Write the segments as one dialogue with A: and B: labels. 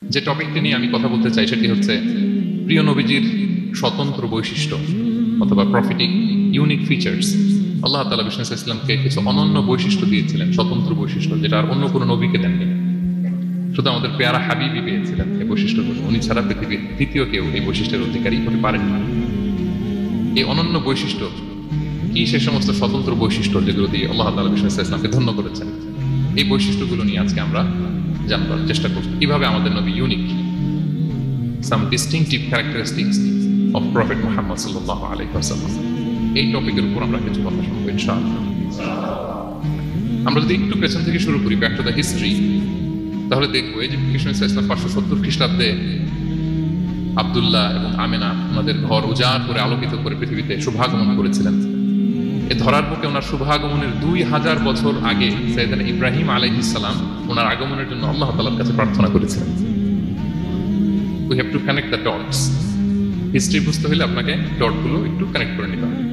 A: যে টপিকটি নিয়ে আমি কথা বলতে চাই সেটি হচ্ছে প্রিয় নবীজির স্বতন্ত্র বৈশিষ্ট্য অথবা প্রফিটিক ইউনিক ফিচার্স। আল্লাহ তাআলা বিষ্ণু ইসলামকে কিছু অনন্য বৈশিষ্ট্য দিয়েছিলেন, স্বতন্ত্র বৈশিষ্ট্য যেটা আর অন্য কোনো নবীকে দেননি। শুধু আমাদের পেয়ারা হাবিবই পেয়েছিলেন এই বৈশিষ্ট্যগুলো। উনি ছাড়া পৃথিবীর দ্বিতীয় কেউ এই বৈশিষ্ট্যের অধিকারী হতে পারেন না। এই অনন্য বৈশিষ্ট্য কি, সে সমস্ত স্বতন্ত্র বৈশিষ্ট্য যেগুলো দিয়ে আল্লাহ তাআলা বিষ্ণু ইসলামকে ধন্য করেছেন, এই বৈশিষ্ট্যগুলো নিয়ে আজকে আমরা জানবার চেষ্টা করব। কিভাবে আমাদের নবী unique, some distinctive characteristics of prophet Muhammad সাল্লাল্লাহু আলাইহি ওয়াসাল্লাম, এই টপিকের উপর আমরা কিছু কথা শুনবো ইনশাআল্লাহ। আমরা যদি একটু পেছন থেকে শুরু করি, ব্যাক টু দ্য হিস্ট্রি, তাহলে দেখবো এই যে কৃষ্ণ ইসলাম 570 খ্রিস্টাব্দে আব্দুল্লাহ এবং আমেনা ওনাদের ঘর উজাড় করে আলোকিত করে পৃথিবীতে শুভাগমন করেছিলেন। এ ধরার বুকে ওনার শুভাগমনের 2000 বছর আগে সাইয়েদনা ইব্রাহিম আলাইহিস সালাম ওনার আগমনের জন্য আল্লাহ তাআলার কাছে প্রার্থনা করেছিলেন। We have to connect the dots. History বুঝতে হলে আপনাকে ডটগুলো একটু কানেক্ট করে নিতে হবে।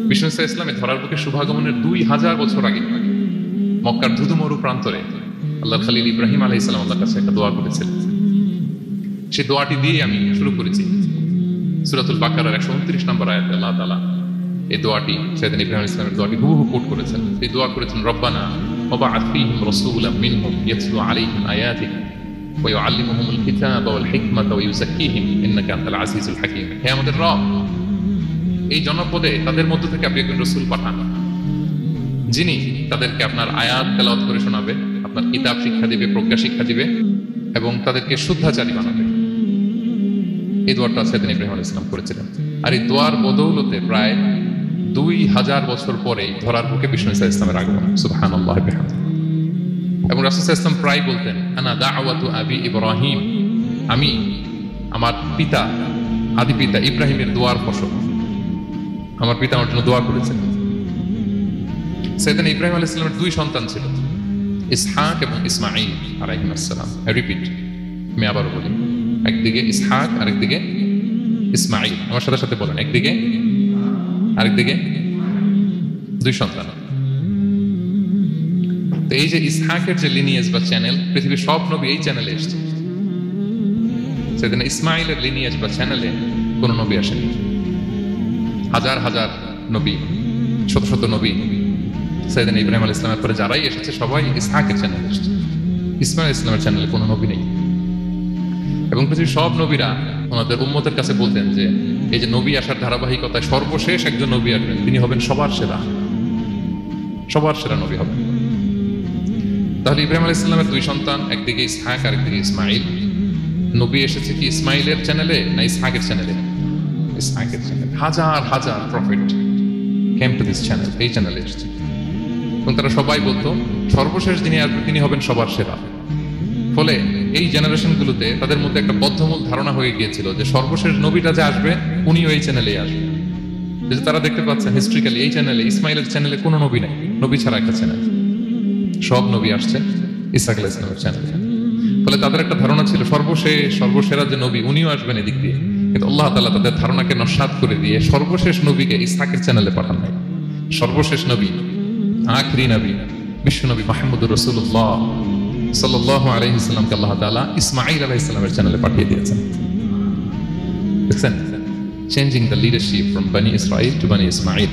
A: বিষ্ণু ইসলামের ধরার বুকে শুভাগমনের 2000 বছর আগে মক্কার ধুধুমরু প্রান্তরে আল্লাহর খলিল ইব্রাহিম আলাইহিস সালাম আল্লাহর কাছে একটা দোয়া করেছিলেন। সেই দোয়াটি দিয়ে আমি শুরু করেছি। সূরাতুল বাকারার 129 নম্বর আয়াতে আল্লাহ তাআলা এই দোয়াটি, সাইয়েদনা ইব্রাহিম আলাইহিস সালামের দোয়াটি হুবহু কোট করেছেন। এই দোয়া করেছেন, রব্বানা ওয়াবআথ ফীহিম রাসূলাম মিনহুম ইয়াতলু আলাইহিম আয়াতিক ওয়া ইউআল্লিমুহুমুল কিতাবা ওয়াল হিকমাতা ওয়া ইউযাক্কিহিম ইন্নাকা আনতাল আজিজুল হাকীম। হে আমাদের রব, এই জনপদে তাদের মধ্য থেকে আপনি একজন রাসূল পাঠান, যিনি তাদেরকে আপনার আয়াত তেলাওয়াত করে শোনাবে, আপনার কিতাব শিক্ষা দিবে, প্রজ্ঞা শিক্ষা দিবে এবং তাদেরকে শুদ্ধাচারী বানাবে। এই দোয়াটা সাইয়েদনা ইব্রাহিম আলাইহিস সালাম করেছিলেন। আর এই দোয়ার বদৌলতে প্রায় 2000 বছর পরে ধরার বুকে বিষ্ণু ইসলামের আগমন। সুবহানাল্লাহ বিহামদিহি। এবং রাসূল সাল্লাল্লাহু আলাইহি ওয়াসাল্লাম প্রায় বলতেন, আনা দাওয়াতু আবি ইব্রাহিম, আমি আমার পিতা, আদি পিতা ইব্রাহিমের দোয়ার ফসল। আমার পিতা আমার জন্য দোয়া করেছেন। সাইয়েদনা ইব্রাহিম আলাইহিস সালামের 2 সন্তান ছিল, ইসহাক এবং ইসমাঈল আলাইহিস সালাম। রিপিট, আমি আবারও বলি, একদিকে ইসহাক আরেকদিকে ইসমাঈল। আমার সাথে সাথে বলেন, একদিকে আরেকদিকে 2 সন্তান। তো এই যে ইসহাকের যে লিনিয়েজ বা চ্যানেল, পৃথিবীর সব নবী এই চ্যানেলে এসেছে। সেদিন ইসমাঈলের লিনিয়েজ বা চ্যানেলে কোন নবী আসেনি। হাজার হাজার নবী, শত শত নবী সাইয়েদনা ইব্রাহিম আলাইহিস সালামের পরে যারাই এসেছে সবাই ইসহাকের চ্যানেলে এসেছে। ইসমাঈল ইসলামের চ্যানেলে কোনো নবী নেই। এবং পৃথিবীর সব নবীরা ওনাদের উম্মতের কাছে বলতেন যে এই যে নবী আসার ধারাবাহিকতায় সর্বশেষ একজন নবী আসবেন, তিনি হবেন সবার সেরা, সবার সেরা নবী হবেন। তাহলে ইব্রাহিম আলাইহিস সালামের 2 সন্তান, একদিকে ইসহাক আরেকদিকে ইসমাঈল। নবী এসেছে কি ইসমাঈলের চ্যানেলে না ইসহাকের চ্যানেলে? ইসহাকের চ্যানেলে। হাজার হাজার prophet came to this channel, এই চ্যানেলে এসেছে। এবং তারা সবাই বলতো সর্বশেষ যিনি আসবেন তিনি হবেন সবার সেরা। ফলে এই জেনারেশনগুলোতে তাদের মধ্যে একটা বদ্ধমূল ধারণা হয়ে গিয়েছিল যে সর্বশেষ নবীটা যে আসবে উনিও এই চ্যানেলেই আসবে। যে তারা দেখতে পাচ্ছেন হিস্ট্রিক্যালি এই চ্যানেলে, ইসমাঈলের চ্যানেলে কোনো নবী নাই, নবী ছাড়া একটা চ্যানেল। সব নবী আসছে ইসহাক আলাইহিস সালামের চ্যানেলে। ফলে তাদের একটা ধারণা ছিল সর্বসেরা যে নবী উনিও আসবেন এদিক দিয়ে। কিন্তু আল্লাহ তাআলা তাদের ধারণাকে নস্যাৎ করে দিয়ে সর্বশেষ নবীকে ইসহাকের চ্যানেলে পাঠান নাই। সর্বশেষ নবী, আখরি নবী, বিশ্ব নবী মুহাম্মদুর রাসূলুল্লাহ সাল্লাল্লাহু আলাইহি ওয়াসাল্লামকে আল্লাহ তাআলা ইসমাঈল আলাইহিস সালামের চ্যানেলে পাঠিয়ে দিয়েছেন। দেখছেন, চেঞ্জিং দ্য লিডারশিপ ফ্রম বনি ইসরাঈল টু বনি ইসমাঈল।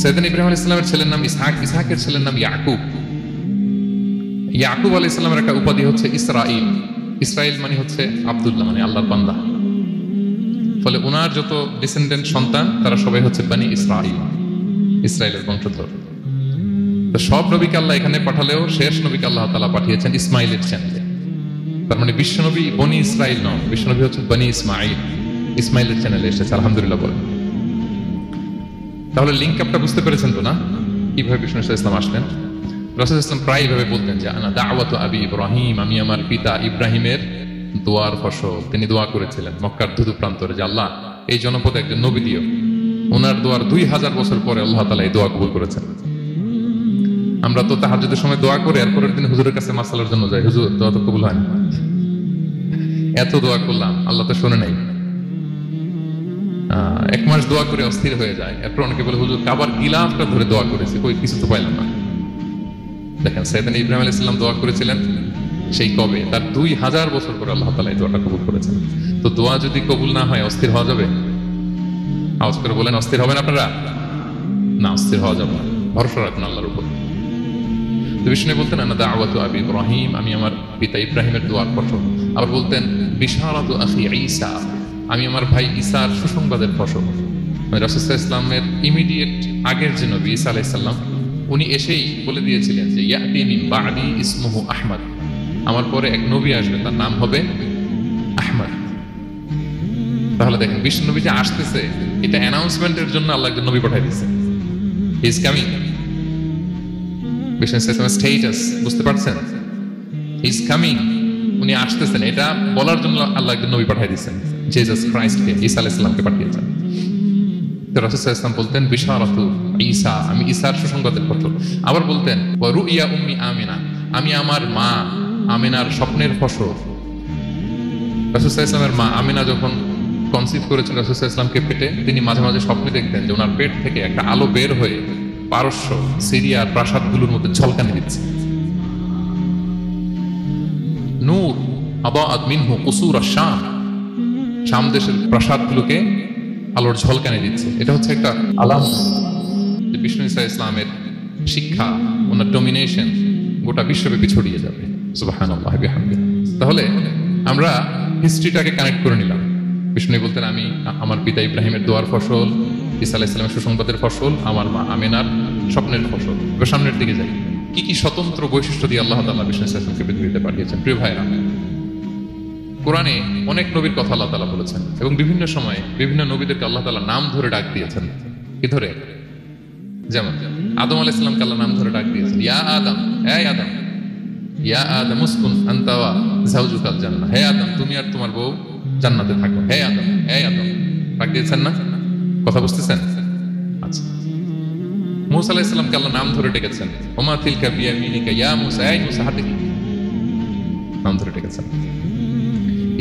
A: সাইয়েদনা ইব্রাহিম আলাইহিস সালামের ছেলের নাম ইসহাক, ইসহাকের ছেলের নাম ইয়াকুব। ইয়াকুব আলাইহিস সালামের একটা উপাধি হচ্ছে ইসরাঈল। ইসরাঈল মানে হচ্ছে আব্দুল্লাহ, মানে আল্লাহর বান্দা। ফলে ওনার যত ডিসেন্ডেন্ট সন্তান তারা সবাই হচ্ছে বনি ইসরাঈল, ইসরাঈলের বংশধর। তো সব নবীকে আল্লাহ এখানে পাঠালেও শেষ নবীকে আল্লাহ তাআলা পাঠিয়েছেন ইসমাঈলের চ্যানেলে। তার মানে বিশ্বনবী বনি ইসরাঈল নন, বিশ্বনবী হচ্ছে বনি ইসমাঈল, ইসমাঈলের চ্যানেলে এসেছে। আলহামদুলিল্লাহ বলেন। তাহলে লিঙ্ক আপটা বুঝতে পেরেছেন তো না, কিভাবে বিষ্ণু ইসলাম আসলেন? রাসূল ইসলাম প্রায় এইভাবে বলতেন যে আনা দাওয়াতু আবি ইব্রাহিম, আমি আমার পিতা ইব্রাহিমের দোয়ার ফসল। তিনি দোয়া করেছিলেন মক্কার ধুধু প্রান্তরে যে আল্লাহ এই জনপদে একজন নবী দিও। ওনার দোয়ার 2000 বছর পরে আল্লাহ তাআলা এই দোয়া কবুল করেছেন। আমরা তো তাহাজ্জুদের সময় দোয়া করে এরপরের দিন হুজুরের কাছে মাসালার জন্য যাই, হুজুর দোয়া তো কবুল হয় না, এত দোয়া করলাম আল্লাহ তো শুনে নাই। 1 মাস দোয়া করে অস্থির হয়ে যায়। এরপর অনেকে বলে হুজুর কাবার গিলাফটা ধরে দোয়া করেছি, কই কিছু তো পাইলাম না। দেখেন সাইয়েদনা ইব্রাহিম আলাইহিস সালাম দোয়া করেছিলেন সেই কবে, তার 2000 বছর পরে আল্লাহ তাআলা এই দোয়াটা কবুল করেছেন। তো দোয়া যদি কবুল না হয় অস্থির হওয়া যাবে? আওয়াজ করে বলেন, অস্থির হবেন আপনারা? না, অস্থির হওয়া যাবে না, ভরসা রাখুন আল্লাহর উপর। তো বিষ্ণু বলতেন আনা দাওয়াতু আবি ইব্রাহিম, আমি আমার পিতা ইব্রাহিমের দোয়ার ফসল। আবার বলতেন বিশারাতু আখি ঈসা, আমি আমার ভাই ঈসার সুসংবাদের ফসল। রাসূল সাল্লাল্লাহু আলাইহি ওয়াসাল্লামের ইমিডিয়েট আগের যে নবী ঈসা আলাইহিস সালাম, উনি এসেই বলে দিয়েছিলেন যে ইয়াতি মিন বাদি ইসমুহু আহমদ, আমার পরে এক নবী আসবে, তার নাম হবে আহমদ। তাহলে দেখেন বিষ্ণু নবী যে আসতেছে, এটা অ্যানাউন্সমেন্টের জন্য আল্লাহ একজন নবী পাঠিয়ে দিয়েছে। He is coming. বিষ্ণু সাল্লাল্লাহু স্ট্যাটাস বুঝতে পারছেন? হি ইজ কামিং, উনি আসতেছেন, এটা বলার জন্য আল্লাহ একজন নবী পাঠিয়ে দিয়েছেন, জিসাস ক্রাইস্টকে, ঈসা আলাইহিস সালামকে পাঠিয়েছেন। তো রাসূল সাল্লাল্লাহু আলাইহি ওয়াসাল্লাম বলতেন বিশারাতু ঈসা, আমি ঈসার সুসংবাদের ফসল। আবার বলতেন ওয়া রুইয়া উম্মি আমিনা, আমি আমার মা আমিনার স্বপ্নের ফসল। রাসূল সাল্লাল্লাহু আলাইহি ওয়াসাল্লামের মা আমিনা যখন কনসিভ করেছেন রাসূল সাল্লাল্লাহু আলাইহি ওয়াসাল্লামকে পেটে, তিনি মাঝে মাঝে স্বপ্নে দেখতেন যে ওনার পেট থেকে একটা আলো বের হয়ে পারস্য সিরিয়ার প্রাসাদগুলোর মধ্যে ঝলকানি দিচ্ছে। নূর আদাআত মিনহু কুসুর আশ-শাম, শাম দেশের প্রাসাদগুলোকে আলোর ঝলকানি দিচ্ছে। এটা হচ্ছে একটা আলামত যে বিষ্ণু ঈসা ইসলামের শিক্ষা, ওনার ডমিনেশন গোটা বিশ্বব্যাপী ছড়িয়ে যাবে। সুবহানাল্লাহি ওয়া বিহামদিহি। তাহলে আমরা হিস্ট্রিটাকে কানেক্ট করে নিলাম। বিষ্ণু বলতেন আমি আমার পিতা ইব্রাহিমের দোয়ার ফসল, ঈসা আলাইহিস সালামের সুসংবাদের ফসল, আমার মা আমিনার স্বপ্নের ফসল। এবার সামনের দিকে যাই, কি কি স্বতন্ত্র বৈশিষ্ট্য দিয়ে আল্লাহ তাআলা বিষ্ণু ঈসা ইসলামকে পৃথিবীতে পাঠিয়েছেন। প্রিয় ভাইরা, কোরআনে অনেক নবীর কথা আল্লাহ তাআলা বলেছেন এবং বিভিন্ন সময়ে বিভিন্ন নবীদেরকে আল্লাহ তাআলা নাম ধরে ডাক দিয়েছেন। কি ধরে? যেমন আদম আলাইহিস সালামকে আল্লাহ নাম ধরে ডাক দিয়েছেন, ইয়া আদম, হে আদম, ইয়া আদম উসকুন আনতা ওয়া যাওজুকাল জান্নাহ, হে আদম তুমি আর তোমার বউ জান্নাতে থাকো, হে আদম, হে আদম, ডাক দিয়েছেন না? কথা বুঝতেছেন? আচ্ছা, মূসা আলাইহিস সালামকে আল্লাহ নাম ধরে ডেকেছেন, ওমা তিলকা বিয়ামিনিকা ইয়া মূসা, হে মূসা হাতে কি, নাম ধরে ডেকেছেন।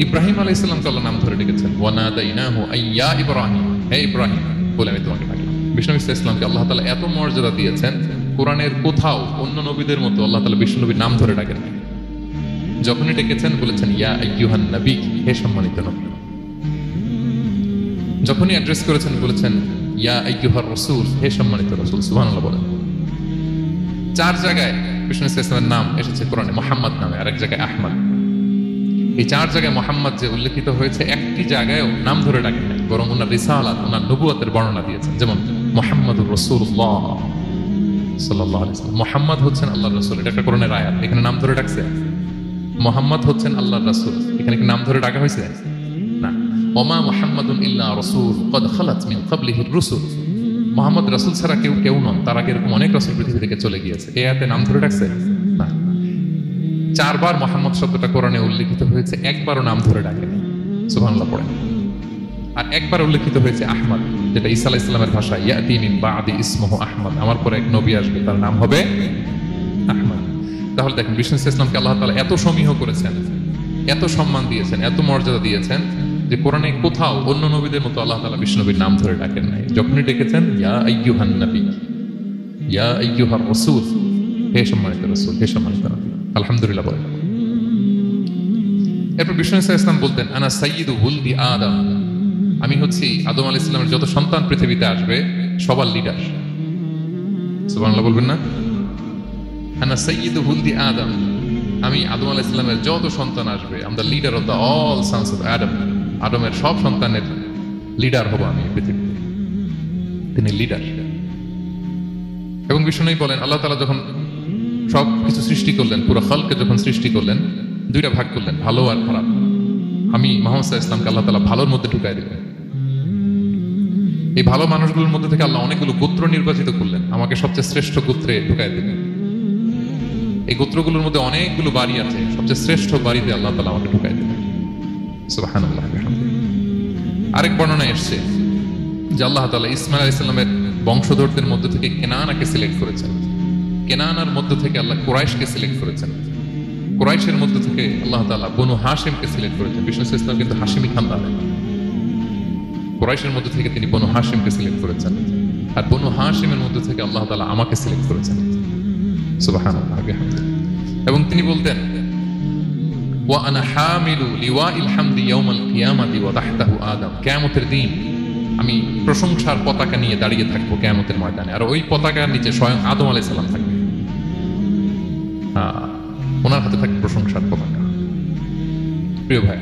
A: ইব্রাহিম আলাইহিস সালামকে আল্লাহ নাম ধরে ডেকেছেন, ওয়া নাদাইনাহু আইয়া ইব্রাহিম, হে ইব্রাহিম বলে আমি তোমাকে ডাকলাম। বিষ্ণু ঈসা ইসলামকে আল্লাহ তাআলা এত মর্যাদা দিয়েছেন, কোরআনের কোথাও অন্য নবীদের মতো আল্লাহ তাআলা বিষ্ণু নবীর নাম ধরে ডাকেন না। যখনই ডেকেছেন বলেছেন ইয়া আইয়ুহান নবী, হে সম্মানিত নবী। যখনই অ্যাড্রেস করেছেন বলেছেন ইয়া আইয়ুহার রাসূল, হে সম্মানিত রাসূল। সুবহানাল্লাহ বলেন। 4 জায়গায় বিষ্ণু ঈসা ইসলামের নাম এসেছে কোরআনে মুহাম্মদ নামে, আরেক জায়গায় আহমদ। এই 4 জায়গায় মুহাম্মদ যে উল্লেখিত হয়েছে, একটি জায়গায়ও নাম ধরে ডাকেন নাই, বরং ওনার রিসালাত, ওনার নবুয়তের বর্ণনা দিয়েছেন। যেমন মুহাম্মাদুর রাসূলুল্লাহ সাল্লাল্লাহু আলাইহি ওয়াসাল্লাম, মুহাম্মদ হচ্ছেন আল্লাহর রাসূল, এটা একটা কোরআনের আয়াত, এখানে নাম ধরে ডাকছে। মুহাম্মদ হচ্ছেন আল্লাহর রাসূল, এখানে কি নাম ধরে ডাকা হয়েছে? না। ওমা মুহাম্মাদুন ইল্লা রাসূল ক্বাদ খালাত মিন ক্বাবলিহির রুসুল, মুহাম্মদ রাসূল ছাড়া কেউ নন, তার আগে এরকম অনেক রাসূল পৃথিবী থেকে চলে গিয়েছে। এই আয়াতে নাম ধরে ডাকছে না। 4 বার মুহাম্মদ শব্দটা কোরআনে উল্লেখিত হয়েছে, একবারও নাম ধরে ডাকেনি। সুবহানাল্লাহ পড়েন। আর একবার উল্লেখিত হয়েছে আহমদ, যেটা ঈসা আলাইহিস সালামের ভাষা, ইয়াতি মিন বাদি ইসমুহু আহমদ, আমার পরে এক নবী আসবে, তার নাম হবে আহমদ। তাহলে দেখেন বিষ্ণু ইসলামকে আল্লাহ তাআলা এত সমীহ করেছেন, এত সম্মান দিয়েছেন, এত মর্যাদা দিয়েছেন যে কোরআনে কোথাও অন্য নবীদের মতো আল্লাহ তাআলা বিষ্ণু নবীর নাম ধরে ডাকেন নাই। যখনই ডেকেছেন ইয়া আইয়ুহান নবী, ইয়া আইয়ুহার রাসূল, হে সম্মানিত রাসূল, হে সম্মানিত নবী। আলহামদুলিল্লাহ বলেন। এরপর বিষ্ণু ইসলাম বলতেন আনা সাইয়্যিদু ওয়ালদি আদম, আমি হচ্ছি আদম আলাইহিস সালামের যত সন্তান পৃথিবীতে আসবে সবার লিডার। সুবহানাল্লাহ বলবেন না? আনা সাইয়্যিদু ওয়ালদি আদম, আমি আদম আলাইহিস সালামের যত সন্তান আসবে, I am the leader of the all sons of আদম, আদমের সব সন্তানের লিডার হব আমি পৃথিবীতে। তিনি লিডার। এবং বিষ্ণু বলেন আল্লাহ তাআলা যখন সব কিছু সৃষ্টি করলেন, পুরো খালকে যখন সৃষ্টি করলেন, 2টা ভাগ করলেন, ভালো আর খারাপ। আমি মুহাম্মদ সাল্লাল্লাহু আলাইহি ওয়াসাল্লামকে আল্লাহ তাআলা ভালোর মধ্যে ঢুকাই দিলেন। এই ভালো মানুষগুলোর মধ্যে থেকে আল্লাহ অনেকগুলো গোত্র নির্বাচিত করলেন, আমাকে সবচেয়ে শ্রেষ্ঠ গোত্রে ঢুকাই দিলেন। এই গোত্রগুলোর মধ্যে অনেকগুলো বাড়ি আছে, সবচেয়ে শ্রেষ্ঠ বাড়িতে আল্লাহ তাআলা আমাকে ঢুকাই দিলেন। সুবহানাল্লাহ। আরেক বর্ণনায় এসেছে যে আল্লাহ তাআলা ইসমাঈল আলাইহিস সালামের বংশধরদের মধ্যে থেকে কেনানাকে সিলেক্ট করেছেন, কেনানার মধ্যে থেকে আল্লাহ কুরাইশকে সিলেক্ট করেছেন, কুরাইশের মধ্যে থেকে আল্লাহ তাআলা বনু হাশিমকে সিলেক্ট করেছেন। বিষ্ণু ইসলাম কিন্তু হাশিমি খানদান, কুরাইশের মধ্যে থেকে তিনি বনু হাশিমকে সিলেক্ট করেছেন, আর বনু হাশিমের মধ্যে থেকে আল্লাহ তাআলা আমাকে সিলেক্ট করেছেন। সুবহানাল্লাহ। এবং তিনি বলতেন ওয়া আনা হামিলু লিওয়াইল হামদি ইয়াউমাল কিয়ামাতি ওয়া তাহতাহু আদম, কিয়ামতের দিন আমি প্রশংসার পতাকা নিয়ে দাঁড়িয়ে থাকবো কিয়ামতের ময়দানে, আর ওই পতাকার নিচে স্বয়ং আদম আলাইহিস সালাম থাকবে। ওনার হাতে থাকবে প্রশংসার পতাকা। প্রিয় ভাই,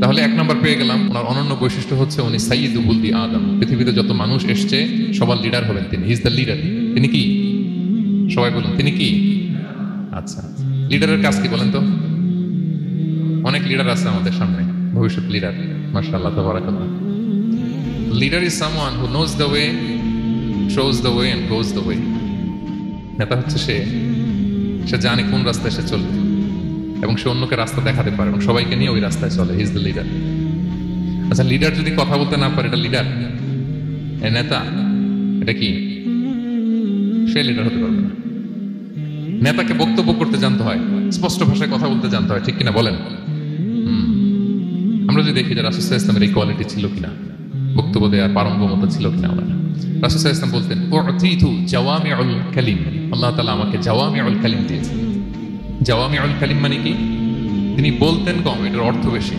A: তাহলে 1 নম্বর পেয়ে গেলাম। ওনার অনন্য বৈশিষ্ট্য হচ্ছে উনি সাইয়্যিদু বুলদি আদম। পৃথিবীতে যত মানুষ এসছে সবার লিডার হবেন তিনি। হি ইজ দ্য লিডার। তিনি কি? সবাই বলুন তিনি কি? আচ্ছা, লিডারের কাজ কি বলেন তো? অনেক লিডার আছে আমাদের সামনে, ভবিষ্যৎ লিডার, মাশাআল্লাহ তাবারাকাল্লাহ। Leader is someone who knows the way, shows the way and goes the way. নেতা হচ্ছে সে জানে কোন রাস্তায় সে চলবে এবং সে অন্যকে রাস্তা দেখাতে পারে এবং সবাইকে নিয়ে ওই রাস্তায় চলে। হি ইজ দ্য লিডার। আচ্ছা, লিডার যদি কথা বলতে না পারে, এটা লিডার? এ নেতা? এটা কি? সে লিডার হতে পারবে না। নেতাকে বক্তব্য করতে জানতে হয়, স্পষ্ট ভাষায় কথা বলতে জানতে হয়, ঠিক কিনা বলেন? আমরা যদি দেখি যে রাসূল সাল্লাল্লাহু আলাইহি ওয়াসাল্লামের এই কোয়ালিটি ছিল কিনা, বক্তব্য দেওয়ার পারঙ্গমতা ছিল কিনা। ওনার রাসূল সাল্লাল্লাহু আলাইহি ওয়াসাল্লাম বলতেন, উতিতু জাওয়ামিউল কালিম, আল্লাহ তাআলা আমাকে জাওয়ামিউল কালিম দিয়েছেন। জাওয়ামিউল কালিম মানে কি? তিনি বলতেন কম, এটার অর্থ বেশি।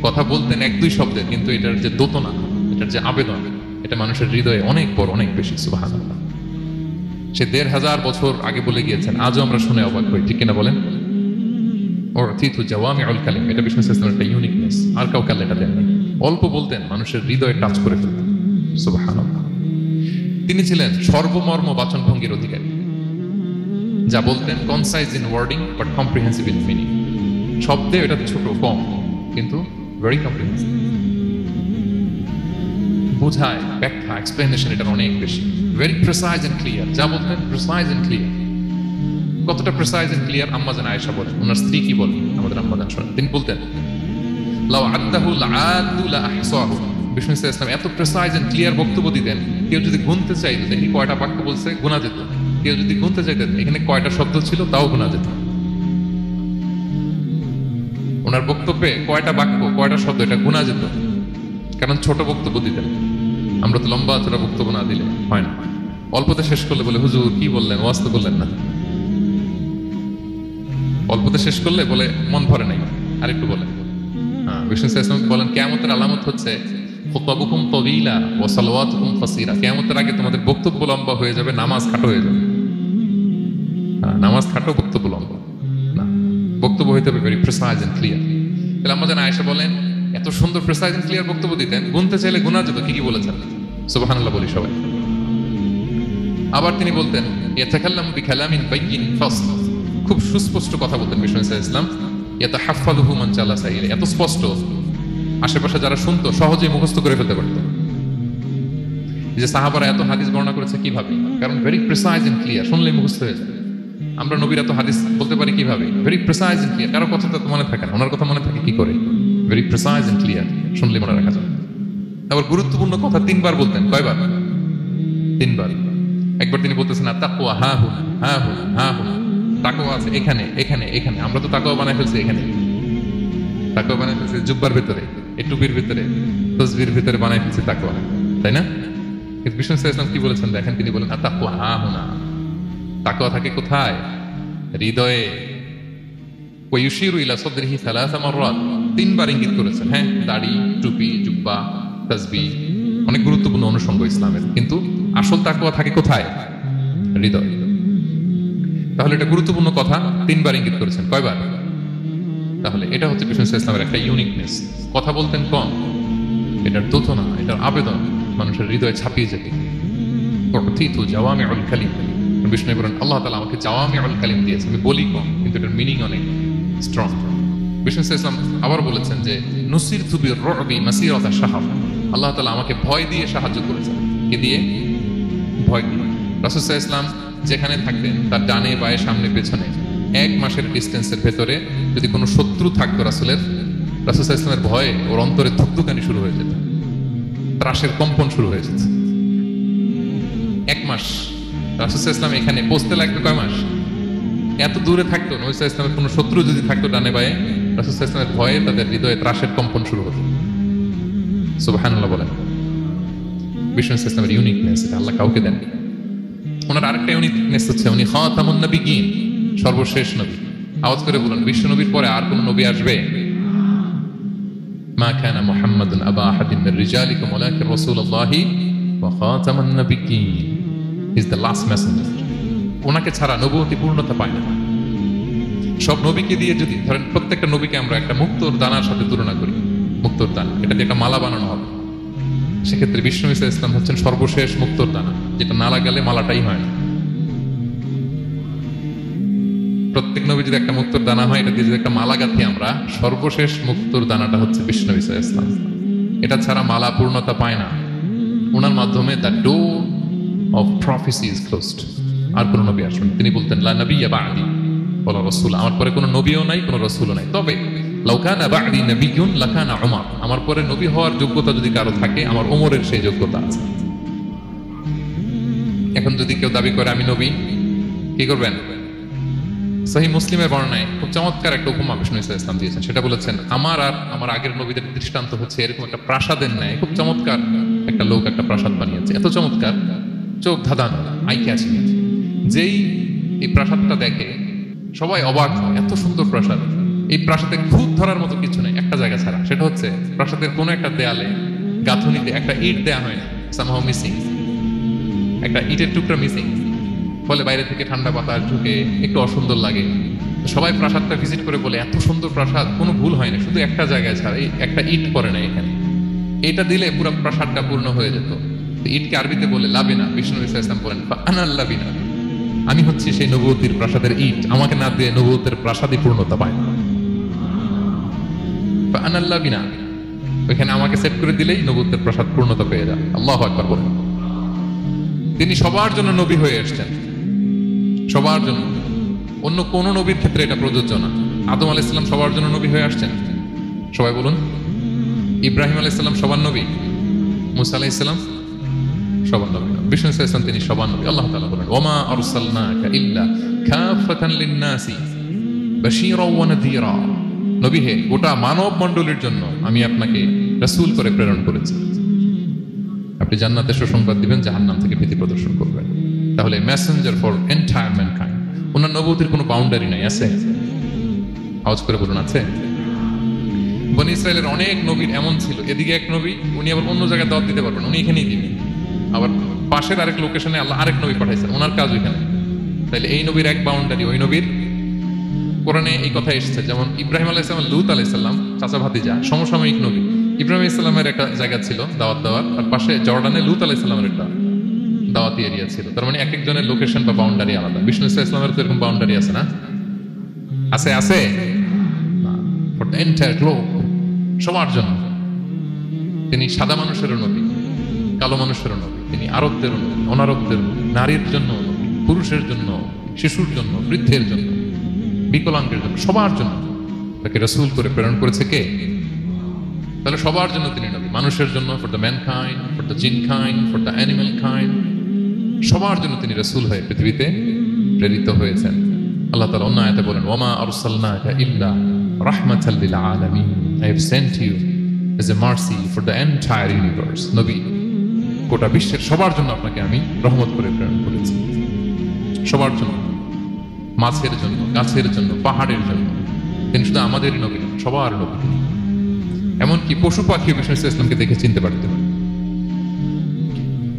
A: কথা বলতেন 1-2 শব্দের, কিন্তু এটার যে দোতনা, এটার যে আবেদন, এটা মানুষের হৃদয়ে অনেক বড়, অনেক বেশি। সুবহানাল্লাহ। সে 1500 বছর আগে বলে গিয়েছেন, আজও আমরা শুনে অবাক হই, ঠিক কিনা বলেন? উতিতু জাওয়ামিউল কালিম, এটা বিষ্ণু সাল্লাল্লাহু আলাইহি ওয়াসাল্লামের একটা ইউনিকনেস। আর কাউকে আল্লাহ এটা দেননি। অল্প বলতেন, মানুষের হৃদয়ে টাচ করে ফেলতেন। সুবহানাল্লাহ। তিনি ছিলেন সর্বমর্ম বাচনভঙ্গির অধিকারী। যা বলতেন concise in wording but comprehensive in meaning. শব্দে এটা ছোট কম, কিন্তু ভেরি কম্প্রিহেন্সিভ। বোঝায়, ব্যাখ্যা, এক্সপ্লেনেশন এটার অনেক বেশি। Very precise and clear. যা বলতেন প্রিসাইজ এন্ড ক্লিয়ার। কতটা প্রিসাইজ এন্ড ক্লিয়ার? আম্মাজান আয়েশা বলেন, ওনার স্ত্রী কি বলেন, আমাদের আম্মাজান শোনেন। তিনি বলতেন, লাউ আদাহু লাআদু লা আহসাহু। বিষ্ণু সাল্লাল্লাহু আলাইহি ওয়াসাল্লাম এত প্রিসাইজ এন্ড ক্লিয়ার বক্তব্য দিতেন, কেউ যদি গুনতে চাইতো দেখি কয়টা বাক্য বলছে, গোনা যেত। কেউ যদি গুনতে চাইতেন এখানে কয়টা শব্দ ছিল, তাও গোনা যেত। ওনার বক্তব্যে কয়টা বাক্য, কয়টা শব্দ, এটা গোনা যেত, কারণ ছোট বক্তব্য দিতেন। আমরা তো লম্বা চড়া বক্তব্য না দিলে হয় না। অল্পতে শেষ করলে বলে, হুজুর কি বললেন, ওয়াজ তো করলেন না। অল্পতে শেষ করলে বলে, মন ভরে নাই, আরেকটু বলেন। বিষ্ণু সাল্লাল্লাহু আলাইহি ওয়াসাল্লাম বলেন, কিয়ামতের আলামত হচ্ছে খুতবাকুম তাওয়িলা ওয়া সালাওয়াতুকুম কাসীরা। কিয়ামতের আগে তোমাদের বক্তব্য লম্বা হয়ে যাবে, নামাজ খাটো হয়ে যাবে। নামাজ খাটো, বক্তব্য লম্বা না। বক্তব্য হইতে হবে ভেরি প্রিসাইজ এন্ড ক্লিয়ার। তাহলে আম্মাজান আয়েশা বলেন, এত সুন্দর প্রিসাইজ এন্ড ক্লিয়ার বক্তব্য দিতেন, গুনতে চাইলে গুনা যেত। কি কি বলেছেন? সুবহানাল্লাহ বলি সবাই। আবার তিনি বলতেন, ইয়াতাকাল্লামু বিকালামিন বাইয়িন ফাসল। খুব সুস্পষ্ট কথা বলতেন বিষ্ণু সাল্লাল্লাহু আলাইহি ওয়াসাল্লাম। ইয়াতাহাফফাযুহু মান জালাসা ইলাইহি। এত স্পষ্ট, আশেপাশে যারা শুনতো সহজেই মুখস্থ করে ফেলতে পারত। এই যে সাহাবারা এত হাদিস বর্ণনা করেছে কিভাবে? কারণ ভেরি প্রিসাইজ এন্ড ক্লিয়ার, শুনলেই মুখস্থ হয়ে যায়। আমরা নবীর এত হাদিস বলতে পারি কিভাবে? Very precise and clear. কারো কথা তো মনে থাকে না, ওনার কথা মনে থাকে কি করে? ভেরি প্রিসাইজ এন্ড ক্লিয়ার, শুনলে মনে রাখা যায়। আবার গুরুত্বপূর্ণ কথা 3 বার বলতেন। কয়বার? 3 বার। একবার তিনি বলতেছেন, তাকওয়া হা হু হা হু হা হু। তাকওয়া আছে এখানে, এখানে, এখানে। আমরা তো তাকওয়া বানাই ফেলছি এখানে। তাকওয়া বানাই ফেলছি জুব্বার ভিতরে, এই টুপির ভিতরে, তসবির ভিতরে বানাই ফেলছি তাকওয়া, তাই না? কিন্তু বিষ্ণু সাল্লাল্লাহু আলাইহি ওয়াসাল্লাম কি বলেছেন দেখেন? তিনি বলেন, তাকওয়া হা হু না। তাকওয়া থাকে কোথায়? হৃদয়ে। ওয়া ইউশিরু ইলা সাদরিহি 3 মাররাত। 3 বার ইঙ্গিত করেছেন। হ্যাঁ, দাড়ি, টুপি, জুব্বা, তাসবিহ অনেক গুরুত্বপূর্ণ অনুষঙ্গ ইসলামের, কিন্তু আসল তাকওয়া থাকে কোথায়? হৃদয়। তাহলে এটা গুরুত্বপূর্ণ কথা, 3 বার ইঙ্গিত করেছেন। কয়বার? তাহলে এটা হচ্ছে বিষ্ণু সাল্লাল্লাহু আলাইহি ওয়াসাল্লামের একটা ইউনিকনেস। কথা বলতেন কম, এটার দোতনা, এটার আবেদন মানুষের হৃদয়ে ছাপিয়ে যেত। উতিতু জাওয়ামিউল কালিম। বিষ্ণু বলেন, আল্লাহ তাআলা আমাকে জাওয়ামিউল কালিম দিয়েছেন। আমি বলি কম, কিন্তু এটার মিনিং অনেক স্ট্রং। বিষ্ণু সাল্লাল্লাহু আলাইহি ওয়াসাল্লাম আবার বলেছেন যে, নুসিরতু বির-রু'বি মাসিরাতা শাহর। আল্লাহ তাআলা আমাকে ভয় দিয়ে সাহায্য করেছেন। কি দিয়ে? ভয় দিয়ে। রাসূল সাল্লাল্লাহু আলাইহি ওয়াসাল্লাম যেখানে থাকতেন, তার ডানে বায়ে সামনে পেছনে 1 মাসের ডিস্টেন্সের ভেতরে যদি কোনো শত্রু থাকতো রাসূল সাল্লাল্লাহু আলাইহি ওয়াসাল্লামের ভয়ে ওর অন্তরে ধুকধুকানি শুরু হয়ে যেত, ত্রাসের কম্পন শুরু হয়ে যেত। 1 মাস রাসূল সাল্লাল্লাহু আলাইহি ওয়াসাল্লাম এখানে পৌঁছতে লাগবে কয় মাস? এত দূরে থাকতো, নবী সাল্লাল্লাহু আলাইহি ওয়াসাল্লামের কোনো শত্রু যদি থাকতো ডানে বায়ে, রাসূল সাল্লাল্লাহু আলাইহি ওয়াসাল্লামের ভয়ে তাদের হৃদয়ে ত্রাসের কম্পন শুরু হতো। সুবহানাল্লাহ বলেন। বিষ্ণু সাল্লাল্লাহু আলাইহি ওয়াসাল্লামের ইউনিকনেস, এটা আল্লাহ কাউকে দেননি। ওনার আরেকটা ইউনিকনেস হচ্ছে উনি খাতামুন নবিয়্যিন, সর্বশেষ নবী। আওয়াজ করে বলুন, বিশ্ব নবীর পরে আর কোন নবী আসবে? মা কানা মুহাম্মাদুন আবা আহাদিন মির রিজালিকুম ওয়ালাকিন রাসূলুল্লাহি ওয়া খাতামান নাবিয়্যিন। He is the last messenger. ওনাকে ছাড়া নবুয়তি পূর্ণতা পায় না। সব নবীকে দিয়ে যদি ধরেন প্রত্যেকটা নবীকে আমরা একটা মুক্তোর দানার সাথে তুলনা করি, মুক্তোর দানা, এটা দিয়ে একটা মালা বানানো হবে, সেক্ষেত্রে বিষ্ণু ঈসা ইসলাম হচ্ছেন সর্বশেষ মুক্তোর দানা, যেটা না লাগালে মালাটাই হয় না। প্রত্যেক নবী যদি একটা মুক্তোর দানা হয়, এটা দিয়ে যদি একটা মালা গাঁথি আমরা, সর্বশেষ মুক্তোর দানাটা হচ্ছে বিষ্ণু ঈসা ইসলাম। এটা ছাড়া মালা পূর্ণতা পায় না। ওনার মাধ্যমে the door of prophecy is closed. আর কোন নবী আসবেন? তিনি বলতেন লা নাবিয়্যা বা'দি ওয়ালা রাসূল, আমার পরে কোনো নবীও নাই, কোনো রাসূলও নাই। তবে লাউ কানা বা'দি নাবিয়্যুন লাকানা উমর, আমার পরে নবী হওয়ার যোগ্যতা যদি কারো থাকে, আমার ওমরের সেই যোগ্যতা আছে। এখন যদি কেউ দাবি করে আমি নবী, কি করবেন? সহিহ মুসলিমের বর্ণনায় খুব চমৎকার একটা উপমা বিষ্ণু ঈসা ইসলাম দিয়েছেন। সেটা বলেছেন, আমার আর আমার আগের নবীদের দৃষ্টান্ত হচ্ছে এরকম একটা প্রাসাদের ন্যায়। খুব চমৎকার একটা লোক একটা প্রাসাদ বানিয়েছে, এত চমৎকার, চোখ ধাঁধানো, আই ক্যাচিং। যেই এই প্রাসাদটা দেখে সবাই অবাক হয়, এত সুন্দর প্রাসাদ। এই প্রাসাদে খুঁত ধরার মতো কিছু নেই একটা জায়গা ছাড়া, সেটা হচ্ছে প্রাসাদের কোনো একটা দেয়ালে গাঁথুনিতে একটা ইট দেয়া হয় না, সামহাউ মিসিং, একটা ইটের টুকরা মিসিং। ফলে বাইরে থেকে ঠান্ডা বাতাস ঢুকে একটু অসুন্দর লাগে। সবাই প্রাসাদটা ভিজিট করে বলে এত সুন্দর প্রাসাদ, কোনো ভুল হয় না, শুধু একটা জায়গায় ছাড়া, এই একটা ইট পড়ে না এখানে। এটা দিলে পুরো প্রাসাদটা পূর্ণ হয়ে যেত। ইটকে আরবিতে বলে লাবিনা। বিষ্ণু ঈসা ইসলাম বলেন আনাল লাবিনা, আমি হচ্ছি সেই নবুয়তির প্রাসাদের ইট, আমাকে না দিয়ে নবুয়তের প্রাসাদই পূর্ণতা পায় না। আনাল লাবিনা, ওইখানে আমাকে সেট করে দিলেই নবুয়তের প্রাসাদ পূর্ণতা পেয়ে যায়। আল্লাহু আকবার বলেন। তিনি সবার জন্য নবী হয়ে এসেছেন, সবার জন্য। অন্য কোন নবীর ক্ষেত্রে এটা প্রযোজ্য না। আদম আলাইহিস সালাম সবার জন্য নবী হয়ে আসছেন, সবাই বলুন। ইব্রাহিম আলাইহিস সালাম সবার নবী, মুসা আলাইহিস সালাম সবার নবী। বিষ্ণু ঈসা ইসলাম তিনি সবার নবী। আল্লাহ তাআলা বলেন ওমা আরসালনাকা ইল্লা কাফাতান লিন-নাসি বাশীরা ওয়া নাযীরা। নবী হে, গোটা মানব মণ্ডলীর জন্য আমি আপনাকে রাসূল করে প্রেরণ করেছি। আপনি জান্নাতের সুসংবাদ দিবেন, জাহান্নাম থেকে ভীতি প্রদর্শন করবেন। তাহলে মেসেঞ্জার ফর এন্টায়ার ম্যানকাইন্ড। ওনার নবুয়তির কোনো বাউন্ডারি নাই, আছে? আওয়াজ করে বলুন, আছে? বনী ইসরায়েলের অনেক নবীর এমন ছিল, এদিকে এক নবী, উনি আবার অন্য জায়গায় দাওয়াত দিতে পারবেন, উনি এখানেই দিবেন। আবার পাশের আরেক লোকেশনে আল্লাহ আরেক নবী পাঠাইছেন, ওনার কাজ ওইখানে। তাইলে এই নবীর এক বাউন্ডারি, ওই নবীর কোরআনে এই কথা এসেছে। যেমন ইব্রাহিম আলাইহিস সালাম, লূত আলাইহিস সালাম, চাচা ভাতিজা, সমসাময়িক নবী। ইব্রাহিম আলাইহিস সালামের একটা জায়গা ছিল দাওয়াত দেওয়ার, আর পাশে জর্ডানে লূত আলাইহিস সালামের একটা দাওয়াতি এরিয়া ছিল। তার মানে এক একজনের লোকেশন বা বাউন্ডারি আলাদা। বিষ্ণু ঈসা ইসলামের তো এরকম বাউন্ডারি আছে না? আছে? আছে ফর দ্য এন্টায়ার গ্লোব, সবার জন্য। তিনি সাদা মানুষেরও নবী, কালো মানুষেরও নবী, তিনি আরবদেরও নবী, অনারবদেরও নবী, নারীর জন্য নবী, পুরুষের জন্য, শিশুর জন্য, বৃদ্ধের জন্য, বিকলাঙ্গের জন্য, সবার জন্য তাকে রাসূল করে প্রেরণ করেছে কে? তাহলে সবার জন্য তিনি নবী। মানুষের জন্য, for the mankind, for the জিনকাইন্ড, for the animal kind, সবার জন্য তিনি রাসূল হয়ে পৃথিবীতে প্রেরিত হয়েছেন। আল্লাহ তাআলা অন্য আয়াতে বলেন ওয়ামা আরসালনাকা ইল্লা রাহমাতাল লিল আলামিন, I have sent you as a mercy for the entire universe। নবী, গোটা বিশ্বের সবার জন্য আপনাকে আমি রহমত করে প্রেরণ করেছি, সবার জন্য, মাছের জন্য, গাছের জন্য, পাহাড়ের জন্য। তিনি শুধু আমাদেরই নবী, সবার নবী। এমনকি পশু পাখি বিষ্ণু ঈসা ইসলামকে দেখে চিনতে পারতেন।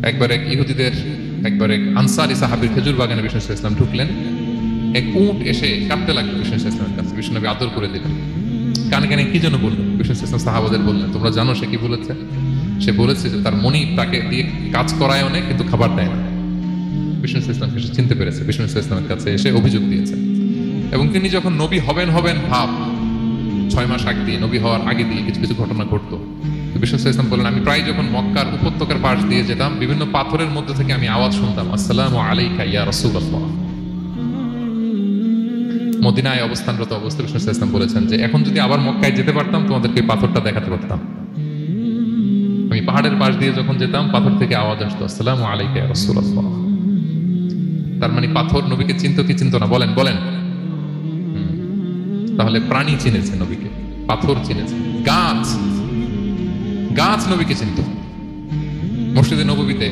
A: একবার এক ইহুদিদের, একবার এক আনসারী সাহাবীর খেজুর বাগানে বিষ্ণু ঈসা ইসলাম ঢুকলেন। এক উট এসে কাঁদতে লাগলো বিষ্ণু ঈসা ইসলামের কাছে। বিষ্ণু নবী আদর করে দিলেন। কানে কানে কি জন্য বললেন? বিষ্ণু ঈসা ইসলাম সাহাবাদের বললেন, তোমরা জানো সে কি বলেছে? সে বলেছে যে তার মনিব তাকে দিয়ে কাজ করায় অনেক, কিন্তু খাবার দেয় না। বিষ্ণু ঈসা ইসলামকে সে চিনতে পেরেছে। বিষ্ণু ঈসা ইসলামের কাছে এসে অভিযোগ দিয়েছে। এবং তিনি যখন নবী হবেন ভাব 6 মাস আগে দিয়ে, নবী হওয়ার আগে দিয়ে কিছু কিছু ঘটনা ঘটতো। বিষ্ণু ঈসা ইসলাম বলেন, আমি প্রায় যখন মক্কার উপত্যকার পাশ দিয়ে যেতাম, বিভিন্ন পাথরের মধ্যে থেকে আমি আওয়াজ শুনতাম, আসসালামু আলাইকা ইয়া রাসূলুল্লাহ। মদিনায় অবস্থানরত অবস্থায় বিষ্ণু ঈসা ইসলাম বলেছেন যে এখন যদি আবার মক্কায় যেতে পারতাম, তোমাদেরকে পাথরটা দেখাতে পারতাম। আমি পাহাড়ের পাশ দিয়ে যখন যেতাম, পাথর থেকে আওয়াজ আসতো, আসসালামু আলাইকা ইয়া রাসূলুল্লাহ। তার মানে পাথর নবীকে চিনতো কি চিনতো না? বলেন বলেন। তাহলে প্রাণী চিনেছে নবীকে, পাথর চিনেছে, গাছ নবীকে চিনত। মসজিদে নববীতে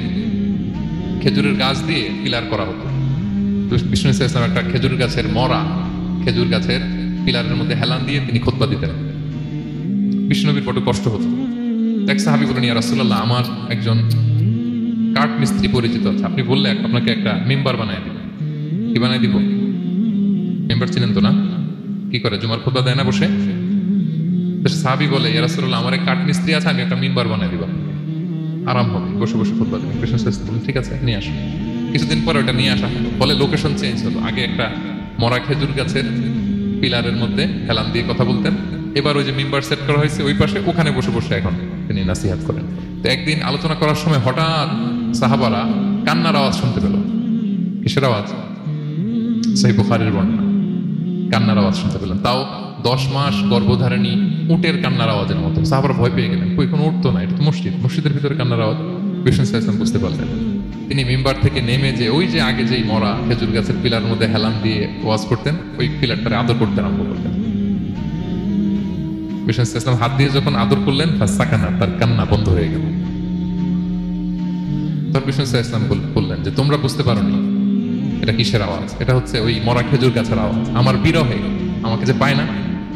A: খেজুরের গাছ দিয়ে পিলার করা হতো। বিষ্ণু ঈসা ইসলাম একটা খেজুর গাছের মরা খেজুর গাছের পিলারের মধ্যে হেলান দিয়ে তিনি খুতবা দিতেন। বিষ্ণুনবীর বড় কষ্ট হতো। এক সাহাবী বলেন, ইয়া রাসূলুল্লাহ, আমার একজন কাঠ মিস্ত্রি পরিচিত আছে, আপনি বললে আপনাকে একটা মেম্বার বানায় দিব। কি বানায় দিব? মেম্বার চিনেন তো না? কি করে, জুমার খুতবা দেয় না বসে? সাহাবী বলে, ইয়া রাসূলুল্লাহ, আমার এক কাঠ মিস্ত্রি আছে, আমি একটা মেম্বার বানায় দিব, আরাম হবে, বসে বসে খুতবা দেবেন। কৃষ্ণ বলেন, ঠিক আছে, নিয়ে আসুন। কিছুদিন পরে ওটা নিয়ে আসা হলো। ফলে লোকেশন চেঞ্জ হলো। আগে একটা মরা খেজুর গাছের পিলারের মধ্যে হেলান দিয়ে কথা বলতেন, এবার ওই যে মেম্বার সেট করা হয়েছে ওই পাশে, ওখানে বসে বসে এখন তিনি নাসিহাত করেন। তো একদিন আলোচনা করার সময় হঠাৎ সাহাবারা কান্নার আওয়াজ শুনতে পেল। কিসের আওয়াজ? সহিহ বুখারীর বর্ণনা, কান্নার আওয়াজ শুনতে পেলেন। তাও 10 মাস গর্ভধারিণী উটের কান্নার আওয়াজের মতো। সাহাবারা ভয় পেয়ে গেলেন, কই কোনো উঠতো না, এটা তো মসজিদ, মসজিদের ভিতরে কান্নার আওয়াজ। বিষ্ণু সাল্লাল্লাহু আলাইহি ওয়াসাল্লাম বুঝতে পারলেন। তিনি মিম্বার থেকে নেমে যে ওই যে আগে যেই মরা খেজুর গাছের পিলার মধ্যে হেলান দিয়ে ওয়াজ করতেন, ওই পিলারটারে আদর করতে আরম্ভ করলেন। বিষ্ণু সাল্লাল্লাহু আলাইহি ওয়াসাল্লাম হাত দিয়ে যখন আদর করলেন, ফাসাকানা, তার কান্না বন্ধ হয়ে গেল। তখন বিষ্ণু সাল্লাল্লাহু আলাইহি ওয়াসাল্লাম বললেন যে, তোমরা বুঝতে পারোনি এটা কিসের আওয়াজ? এটা হচ্ছে ওই মরা খেজুর গাছের আওয়াজ। আমার বিরহে, আমাকে যে পায় না,